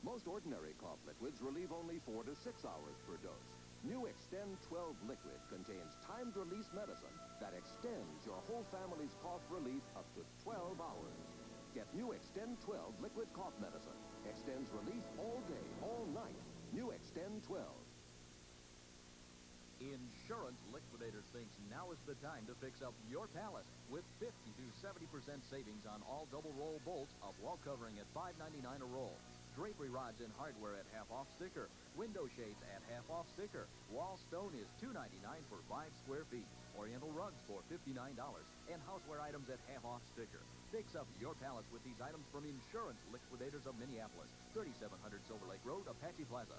Most ordinary cough liquids relieve only 4 to 6 hours per dose. New Extend 12 liquid contains timed-release medicine that extends your whole family's cough relief up to 12 hours. Get New Extend 12 liquid cough medicine. Extends relief all day, all night. New Extend 12. Insurance Liquidators thinks now is the time to fix up your palace with 50 to 70% savings on all double roll bolts of wall covering at $5.99 a roll. Drapery rods and hardware at half-off sticker. Window shades at half-off sticker. Wall stone is $2.99 for 5 square feet. Oriental rugs for $59. And houseware items at half-off sticker. Fix up your palace with these items from Insurance Liquidators of Minneapolis. 3700 Silver Lake Road, Apache Plaza.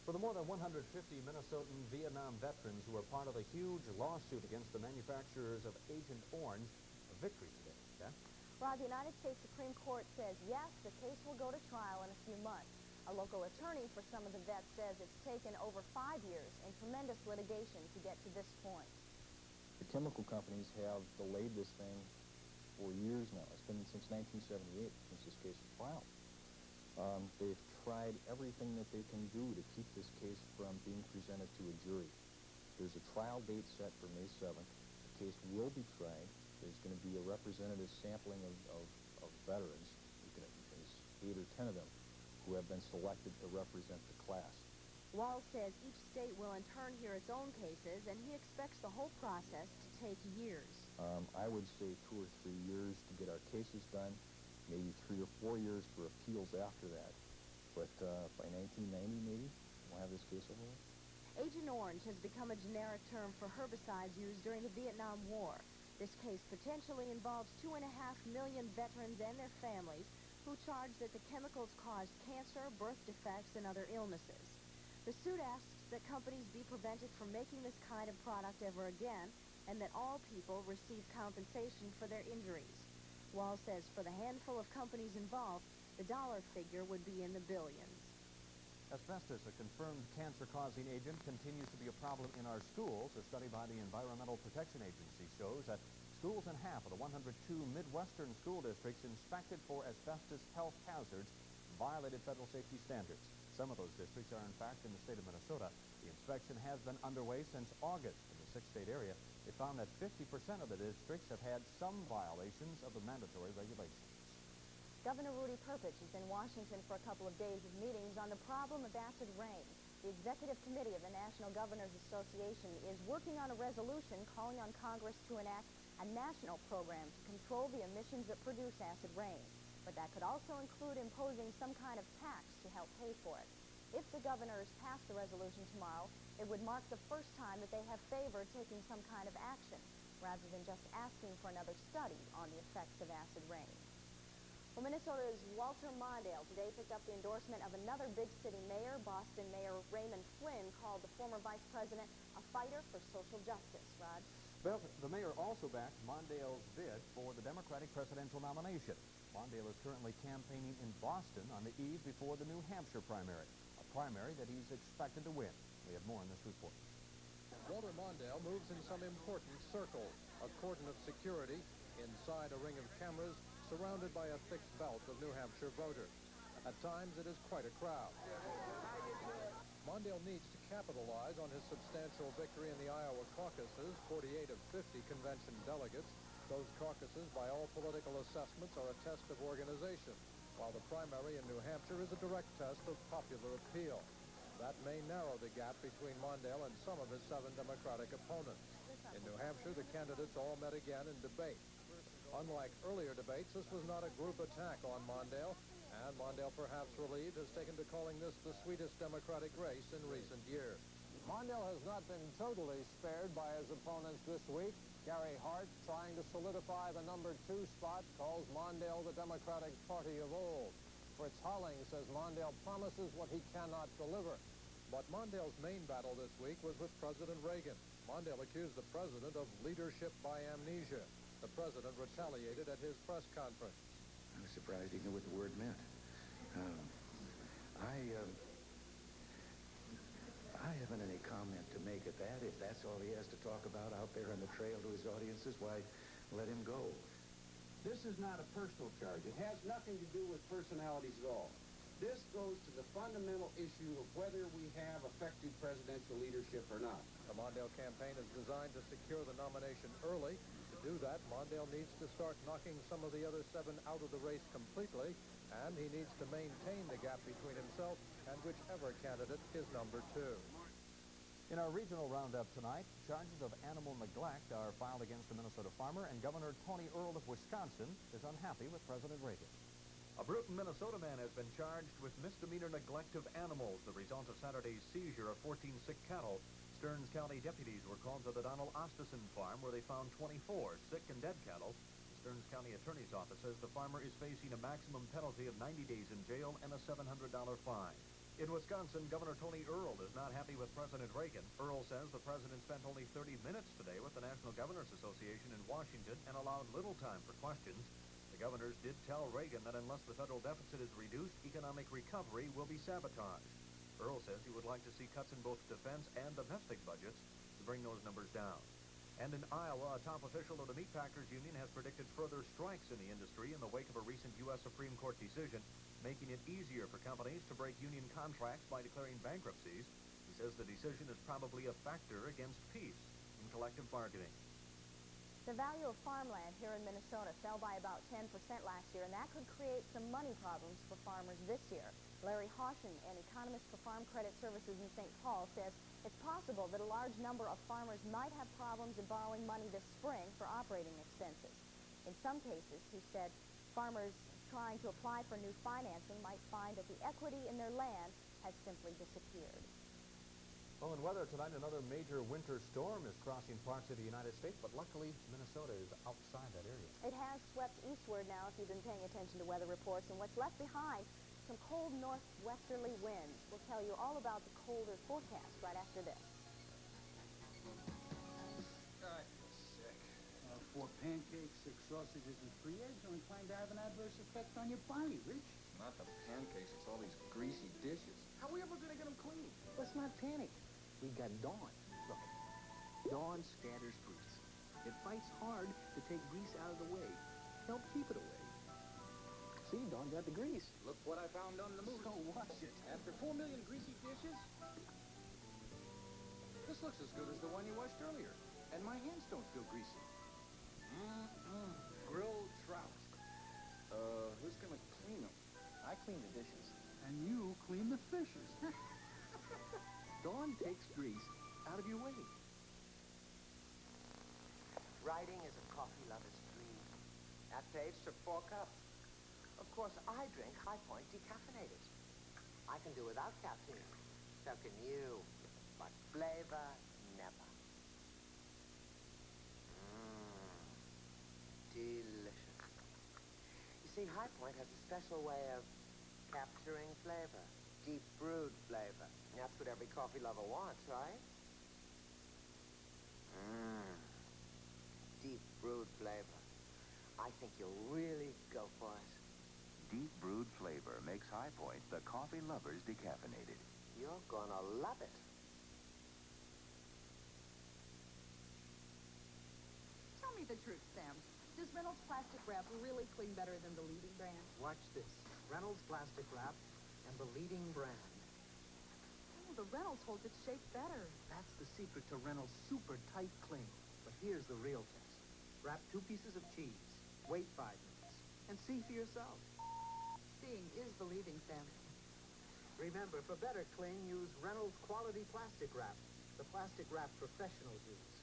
For the more than 150 Minnesotan Vietnam veterans who are part of a huge lawsuit against the manufacturers of Agent Orange, a victory today. Yeah? Rod, the United States Supreme Court says, yes, the case will go to trial in a few months. A local attorney for some of the vets says it's taken over 5 years and tremendous litigation to get to this point. The chemical companies have delayed this thing for years now. It's been since 1978, since this case was filed. They've tried everything that they can do to keep this case from being presented to a jury. There's a trial date set for May 7th. The case will be tried. There's going to be a representative sampling of veterans. There's 8 or 10 of them who have been selected to represent the class. Walz says each state will in turn hear its own cases, and he expects the whole process to take years. I would say 2 or 3 years to get our cases done, maybe 3 or 4 years for appeals after that. But by 1990, maybe, we'll have this case over with. Agent Orange has become a generic term for herbicides used during the Vietnam War. This case potentially involves 2.5 million veterans and their families who charge that the chemicals caused cancer, birth defects, and other illnesses. The suit asks that companies be prevented from making this kind of product ever again, and that all people receive compensation for their injuries. Walz says for the handful of companies involved, the dollar figure would be in the billions. Asbestos, a confirmed cancer-causing agent, continues to be a problem in our schools. A study by the Environmental Protection Agency shows that schools in half of the 102 Midwestern school districts inspected for asbestos health hazards violated federal safety standards. Some of those districts are, in fact, in the state of Minnesota. The inspection has been underway since August. In the six-state area, they found that 50% of the districts have had some violations of the mandatory regulations. Governor Rudy Perpich is in Washington for a couple of days of meetings on the problem of acid rain. The Executive Committee of the National Governors Association is working on a resolution calling on Congress to enact a national program to control the emissions that produce acid rain. But that could also include imposing some kind of tax to help pay for it. If the governors pass the resolution tomorrow, it would mark the first time that they have favored taking some kind of action, rather than just asking for another study on the effects of acid rain. Well, Minnesota's Walter Mondale today picked up the endorsement of another big city mayor. Boston Mayor Raymond Flynn called the former vice president a fighter for social justice. Rod? Well, the mayor also backed Mondale's bid for the Democratic presidential nomination. Mondale is currently campaigning in Boston on the eve before the New Hampshire primary, a primary that he's expected to win. We have more in this report. Walter Mondale moves in some important circles, a cordon of security inside a ring of cameras surrounded by a thick belt of New Hampshire voters. At times, it is quite a crowd. Mondale needs to capitalize on his substantial victory in the Iowa caucuses, 48 of 50 convention delegates. Those caucuses, by all political assessments, are a test of organization, while the primary in New Hampshire is a direct test of popular appeal. That may narrow the gap between Mondale and some of his 7 Democratic opponents. In New Hampshire, the candidates all met again in debate. Unlike earlier debates, this was not a group attack on Mondale, and Mondale, perhaps relieved, has taken to calling this the sweetest Democratic race in recent years. Mondale has not been totally spared by his opponents this week. Gary Hart, trying to solidify the number 2 spot, calls Mondale the Democratic Party of old. Fritz Holling says Mondale promises what he cannot deliver. But Mondale's main battle this week was with President Reagan. Mondale accused the president of leadership by amnesia. The president retaliated at his press conference. I was surprised he knew what the word meant. I haven't any comment to make at that. If that's all he has to talk about out there on the trail to his audiences, why, let him go. This is not a personal charge. It has nothing to do with personalities at all. This goes to the fundamental issue of whether we have effective presidential leadership or not. The Mondale campaign is designed to secure the nomination early. To do that, Mondale needs to start knocking some of the other 7 out of the race completely, and he needs to maintain the gap between himself and whichever candidate is number 2. In our regional roundup tonight, charges of animal neglect are filed against a Minnesota farmer, and Governor Tony Earl of Wisconsin is unhappy with President Reagan. A Bruton, Minnesota man has been charged with misdemeanor neglect of animals, the result of Saturday's seizure of 14 sick cattle. Stearns County deputies were called to the Donald Ostison farm, where they found 24 sick and dead cattle. The Stearns County Attorney's Office says the farmer is facing a maximum penalty of 90 days in jail and a $700 fine. In Wisconsin, Governor Tony Earl is not happy with President Reagan. Earl says the president spent only 30 minutes today with the National Governors Association in Washington and allowed little time for questions. The governors did tell Reagan that unless the federal deficit is reduced, economic recovery will be sabotaged. Earl says he would like to see cuts in both defense and domestic budgets to bring those numbers down. And in Iowa, a top official of the Meatpackers Union has predicted further strikes in the industry in the wake of a recent U.S. Supreme Court decision, making it easier for companies to break union contracts by declaring bankruptcies. He says the decision is probably a factor against peace in collective bargaining. The value of farmland here in Minnesota fell by about 10% last year, and that could create some money problems for farmers this year. Larry Hoshin, an economist for Farm Credit Services in St. Paul, says it's possible that a large number of farmers might have problems in borrowing money this spring for operating expenses. In some cases, he said, farmers trying to apply for new financing might find that the equity in their land has simply disappeared. Well, in weather tonight, another major winter storm is crossing parts of the United States, but luckily Minnesota is outside that area. It has swept eastward now, if you've been paying attention to weather reports, and what's left behind, some cold northwesterly winds. We'll tell you all about the colder forecast right after this. I feel sick. 4 pancakes, 6 sausages, and 3 eggs are inclined to have an adverse effect on your body, Rich. Not the pancakes, it's all these greasy dishes. How are we ever going to get them clean? Let's not panic. We've got Dawn. Look, Dawn scatters grease. It fights hard to take grease out of the way. Help keep it away. See, Dawn got the grease. Look what I found on the move. So wash it. After 4 million greasy dishes, this looks as good as the one you washed earlier. And my hands don't feel greasy. Grilled trout. Who's gonna clean them? I clean the dishes. And you clean the fishes. Dawn takes grease out of your way. Writing is a coffee lover's dream. That pays for 4 cups. Of course, I drink High Point decaffeinated. I can do without caffeine. So can you. But flavor, never. Delicious. You see, High Point has a special way of capturing flavor. Deep brewed flavor. That's what every coffee lover wants, right? Deep brewed flavor. I think you'll really go for it. Deep brewed flavor makes High Point the coffee lovers decaffeinated. You're gonna love it. Tell me the truth, Sam. Does Reynolds plastic wrap really clean better than the leading brand? Watch this. Reynolds plastic wrap and the leading brand. Oh, the Reynolds holds its shape better. That's the secret to Reynolds' super tight cling. But here's the real test. Wrap 2 pieces of cheese. Wait 5 minutes. And see for yourself. Seeing is believing, Sam. Remember, for better cling, use Reynolds quality plastic wrap. The plastic wrap professionals use.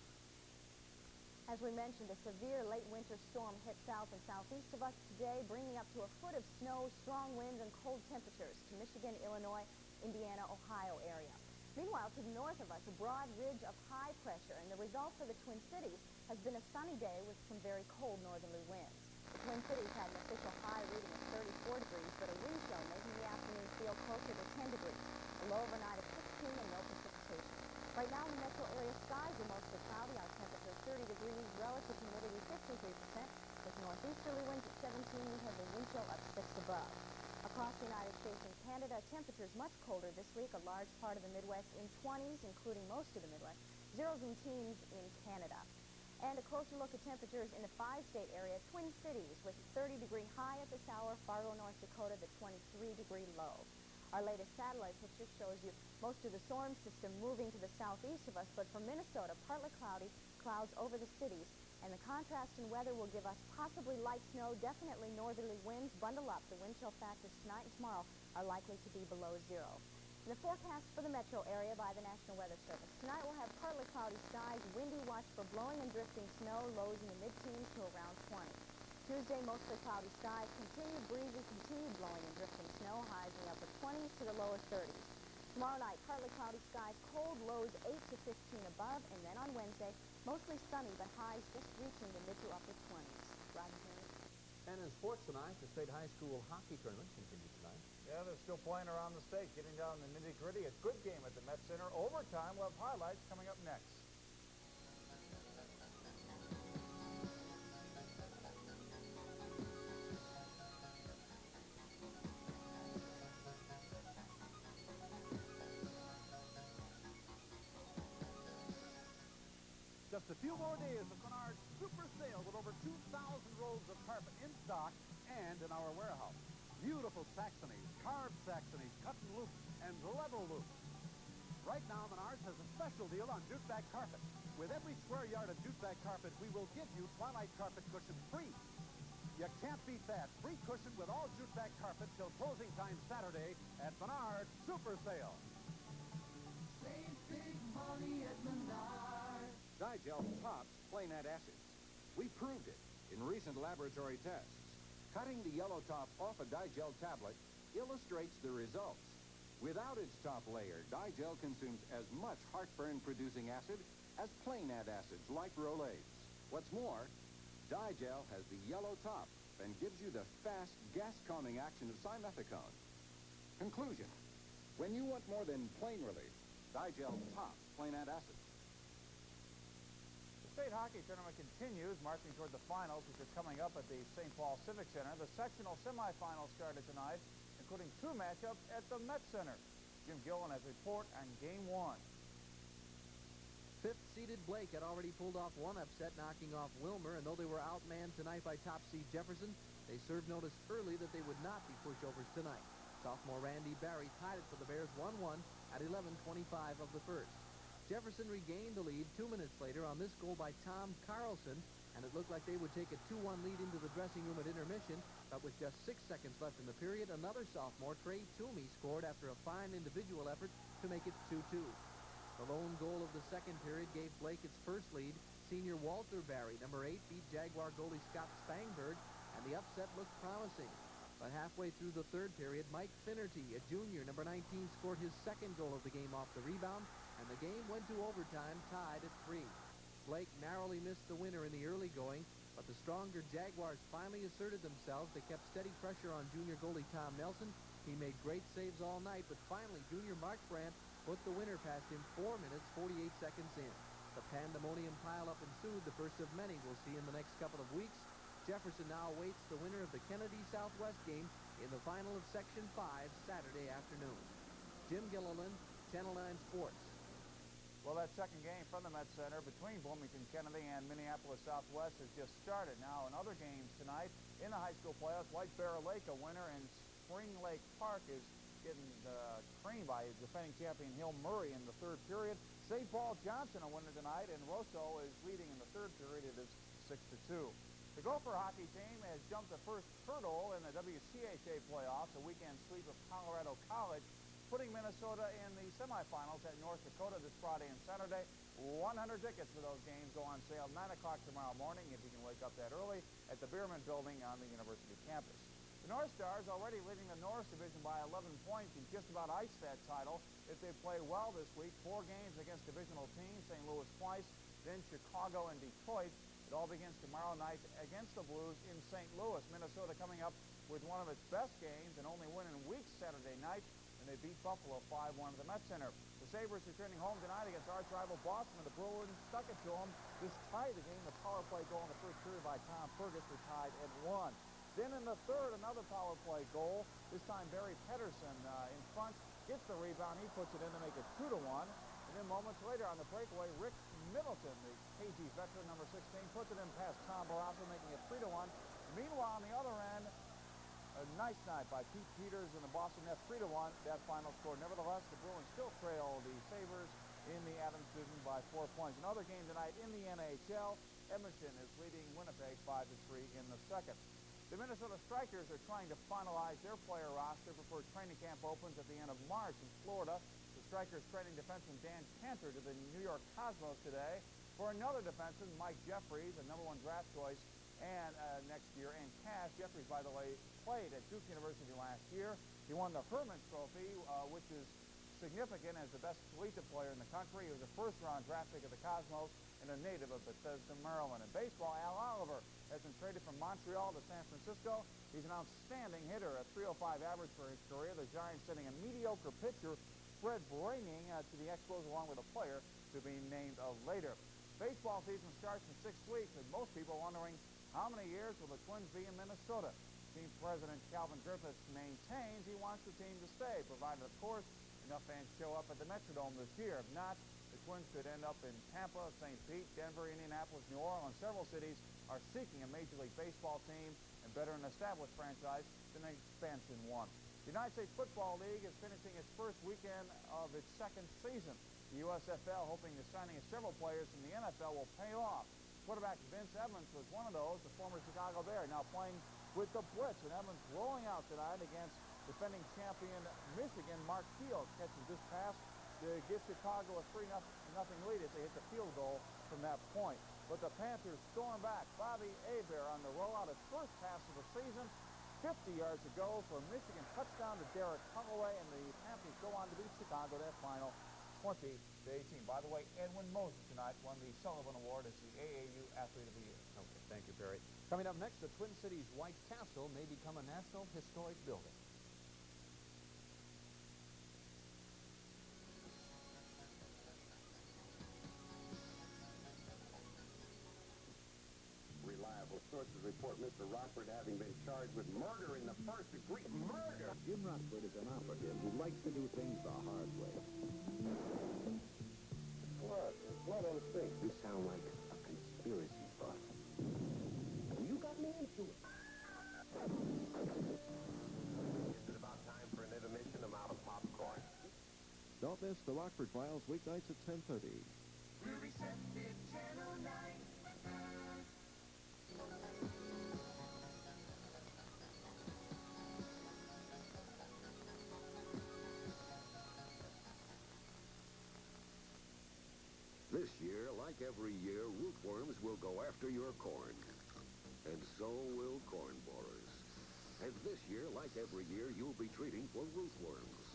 As we mentioned, a severe late winter storm hit south and southeast of us today, bringing up to a foot of snow, strong winds, and cold temperatures to Michigan, Illinois, Indiana, Ohio area. Meanwhile, to the north of us, a broad ridge of high pressure, and the result for the Twin Cities has been a sunny day with some very cold northerly winds. The Twin Cities had an official high reading of 34 degrees, but a wind chill making the afternoon feel closer to 10 degrees. A low overnight of 16 and no precipitation. Right now in the metro area, skies are mostly cloudy. Our temperature 30 degrees, relative humidity 53%. With northeasterly winds at 17, we have a wind chill of 6 above. Across the United States and Canada, temperatures much colder this week. A large part of the Midwest in 20s, including most of the Midwest. Zeros and teens in Canada. And a closer look at temperatures in the 5-state area, Twin Cities, with a 30-degree high at this hour. Fargo, North Dakota, the 23-degree low. Our latest satellite picture shows you most of the storm system moving to the southeast of us, but for Minnesota, partly cloudy, clouds over the cities. And the contrast in weather will give us possibly light snow, definitely northerly winds. Bundle up. The wind chill factors tonight and tomorrow are likely to be below 0. And the forecast for the metro area by the National Weather Service. Tonight we'll have partly cloudy skies, windy watch for blowing and drifting snow, lows in the mid-teens to around 20. Tuesday, mostly cloudy skies, continued breezes, continued blowing and drifting snow, highs in the upper 20s to the lower 30s. Tomorrow night, partly cloudy skies, cold, lows 8 to 15 above, and then on Wednesday, mostly sunny, but highs just reaching the mid to upper 20s. Roger. And in sports tonight, the state high school hockey tournament continues tonight. Yeah, they're still playing around the state, getting down the nitty-gritty. A good game at the Met Center. Overtime, we'll have highlights coming up next. Just a few more days of Menard's super sale with over 2,000 rolls of carpet in stock and in our warehouse. Beautiful Saxonies, carved Saxonies, cut and loop, and level loop. Right now, Menards has a special deal on jute bag carpet. With every square yard of jute bag carpet, we will give you Twilight carpet cushion free. You can't beat that. Free cushion with all jute bag carpet till closing time Saturday at Menards Super Sale. Save big money at Menards. Digel tops plain acids. We proved it in recent laboratory tests. Cutting the yellow top off a Digel tablet illustrates the results. Without its top layer, Digel consumes as much heartburn-producing acid as plain acids like Rolaids. What's more, Digel has the yellow top and gives you the fast gas-calming action of simethicone. Conclusion: when you want more than plain relief, Digel tops plain acids. The state hockey tournament continues, marching toward the finals, which are coming up at the St. Paul Civic Center. The sectional semifinals started tonight, including 2 matchups at the Met Center. Jim Gillen has a report on Game 1. Fifth-seeded Blake had already pulled off one upset, knocking off Wilmer, and though they were outmanned tonight by top seed Jefferson, they served notice early that they would not be pushovers tonight. Sophomore Randy Barry tied it for the Bears 1-1 at 11:25 of the first. Jefferson regained the lead 2 minutes later on this goal by Tom Carlson, and it looked like they would take a 2-1 lead into the dressing room at intermission, but with just 6 seconds left in the period, another sophomore, Trey Toomey, scored after a fine individual effort to make it 2-2. The lone goal of the second period gave Blake its first lead. Senior Walter Barry, number 8, beat Jaguar goalie Scott Spangberg, and the upset looked promising. But halfway through the third period, Mike Finnerty, a junior, number 19, scored his second goal of the game off the rebound, and the game went to overtime, tied at 3. Blake narrowly missed the winner in the early going, but the stronger Jaguars finally asserted themselves. They kept steady pressure on junior goalie Tom Nelson. He made great saves all night, but finally junior Mark Brandt put the winner past him 4 minutes, 48 seconds in. The pandemonium pileup ensued, the first of many we'll see in the next couple of weeks. Jefferson now awaits the winner of the Kennedy Southwest game in the final of Section 5 Saturday afternoon. Jim Gilliland, Channel 9 Sports. Well, that second game from the Met Center between Bloomington Kennedy and Minneapolis Southwest has just started. Now, in other games tonight, in the high school playoffs, White Bear Lake, a winner, and Spring Lake Park is getting creamed by defending champion Hill Murray in the third period. St. Paul Johnson, a winner tonight, and Rosso is leading in the third period. It is 6-2. The Gopher hockey team has jumped the first hurdle in the WCHA playoffs, a weekend sweep of Colorado College, putting Minnesota in the semifinals at North Dakota this Friday and Saturday. 100 tickets for those games go on sale 9 o'clock tomorrow morning, if you can wake up that early, at the Bierman Building on the university campus. The North Stars already leading the North Division by 11 points and just about iced that title if they play well this week. 4 games against divisional teams, St. Louis twice, then Chicago and Detroit. It all begins tomorrow night against the Blues in St. Louis. Minnesota coming up with one of its best games and only win in weeks Saturday night, and they beat Buffalo 5-1 at the Met Center. The Sabres returning home tonight against arch rival Boston, and the Bruins stuck it to them. This tied the game. The power play goal in the first period by Tom Fergus were tied at 1. Then in the third, another power play goal. This time Barry Pedersen in front gets the rebound. He puts it in to make it 2-1. And then moments later on the breakaway, Rick Middleton, the KG veteran, number 16, puts it in past Tom Barrasso, making it 3-1. Meanwhile, on the other end, a nice night by Pete Peters in the Boston net, 3-1, that final score. Nevertheless, the Bruins still trail the Sabres in the Adams division by 4 points. Another game tonight in the NHL. Edmonton is leading Winnipeg 5-3 in the second. The Minnesota Strikers are trying to finalize their player roster before training camp opens at the end of March in Florida. The Strikers trading defenseman Dan Cantor to the New York Cosmos today for another defenseman, Mike Jeffries, a number 1 draft choice, and next year. And Cash Jeffries, by the way, played at Duke University last year. He won the Herman Trophy, which is significant as the best collegiate player in the country. He was a first-round draft pick of the Cosmos and a native of Bethesda, Maryland. In baseball, Al Oliver has been traded from Montreal to San Francisco. He's an outstanding hitter, a .305 average for his career. The Giants sending a mediocre pitcher, Fred Braining, to the Expos along with a player to be named later. Baseball season starts in 6 weeks, and most people wondering how many years will the Twins be in Minnesota. Team president Calvin Griffiths maintains he wants the team to stay, provided, of course, enough fans show up at the Metrodome this year. If not, the Twins could end up in Tampa, St. Pete, Denver, Indianapolis, New Orleans. Several cities are seeking a Major League Baseball team and better an established franchise than an expansion one. The United States Football League is finishing its first weekend of its second season. The USFL hoping the signing of several players from the NFL will pay off. Quarterback Vince Evans was one of those, the former Chicago Bear, now playing with the Blitz. And Evans rolling out tonight against defending champion Michigan. Mark Fields catches this pass to give Chicago a 3-0 lead as they hit the field goal from that point. But the Panthers storm back. Bobby Hebert on the rollout, his first pass of the season. 50 yards to go for a Michigan touchdown to Derek Holloway, and the Panthers go on to beat Chicago that final 20-18. By the way, Edwin Moses tonight won the Sullivan Award as the AAU Athlete of the Year. Okay, thank you, Barry. Coming up next, the Twin Cities White Castle may become a National Historic Building. Reliable source sources report Mr. Rockford having been charged with murder in the first degree. Murder! Jim Rockford is an operative who likes to do things the hard way. Blood. There's blood on his face. You sound like a conspiracy buff. You got me into it. Is it about time for an intermission? I'm out of popcorn. Don't miss the Rockford Files weeknights at 10:30. We're receptive, Channel 9. This year, like every year, rootworms will go after your corn. And so will corn borers. And this year, like every year, you'll be treating for rootworms.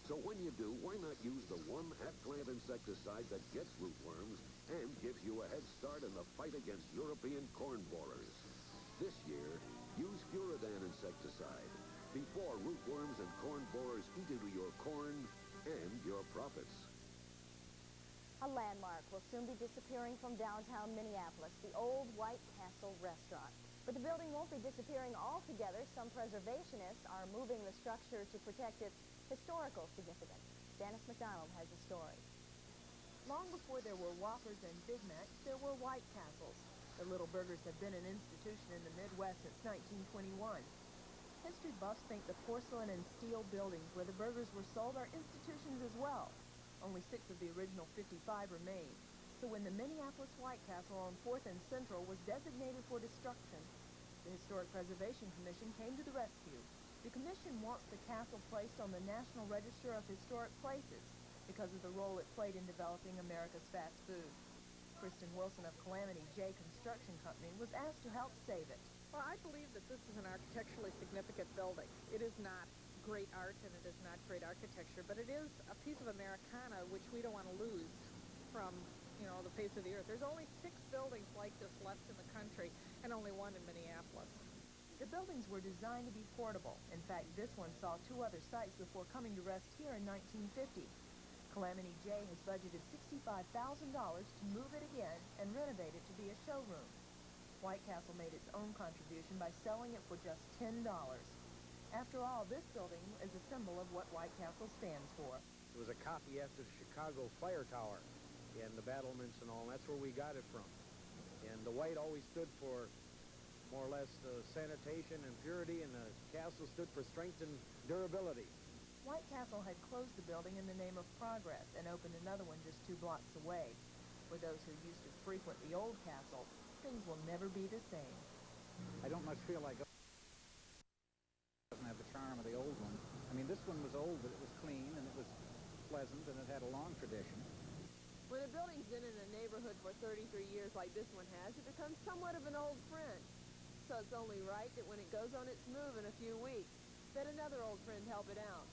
So when you do, why not use the one at-plant insecticide that gets rootworms and gives you a head start in the fight against European corn borers? This year, use Furadan insecticide before rootworms and corn borers eat into your corn and your profits. A landmark will soon be disappearing from downtown Minneapolis, the old White Castle restaurant. But the building won't be disappearing altogether. Some preservationists are moving the structure to protect its historical significance. Janice McDonald has the story. Long before there were Whoppers and Big Macs, there were White Castles. The Little Burgers have been an institution in the Midwest since 1921. History buffs think the porcelain and steel buildings where the burgers were sold are institutions as well. Only 6 of the original 55 remain. So when the Minneapolis White Castle on 4th and Central was designated for destruction, the Historic Preservation Commission came to the rescue. The commission wants the castle placed on the National Register of Historic Places because of the role it played in developing America's fast food. Kristen Wilson of Calamity J Construction Company was asked to help save it. Well, I believe that this is an architecturally significant building. It is not great art and it is not great architecture, but it is a piece of Americana which we don't want to lose from, the face of the earth. There's only 6 buildings like this left in the country and only 1 in Minneapolis. The buildings were designed to be portable. In fact, this one saw 2 other sites before coming to rest here in 1950. Calamity J has budgeted $65,000 to move it again and renovate it to be a showroom. White Castle made its own contribution by selling it for just $10. After all, this building is a symbol of what White Castle stands for. It was a copy after the Chicago Fire Tower and the battlements and all, and that's where we got it from. And the white always stood for more or less sanitation and purity, and the castle stood for strength and durability. White Castle had closed the building in the name of progress and opened another one just 2 blocks away. For those who used to frequent the old castle, things will never be the same. I don't much feel like doesn't have the charm of the old one. I mean, this one was old, but it was clean, and it was pleasant, and it had a long tradition. When a building's been in a neighborhood for 33 years like this one has, it becomes somewhat of an old friend. So it's only right that when it goes on its move in a few weeks, that another old friend help it out.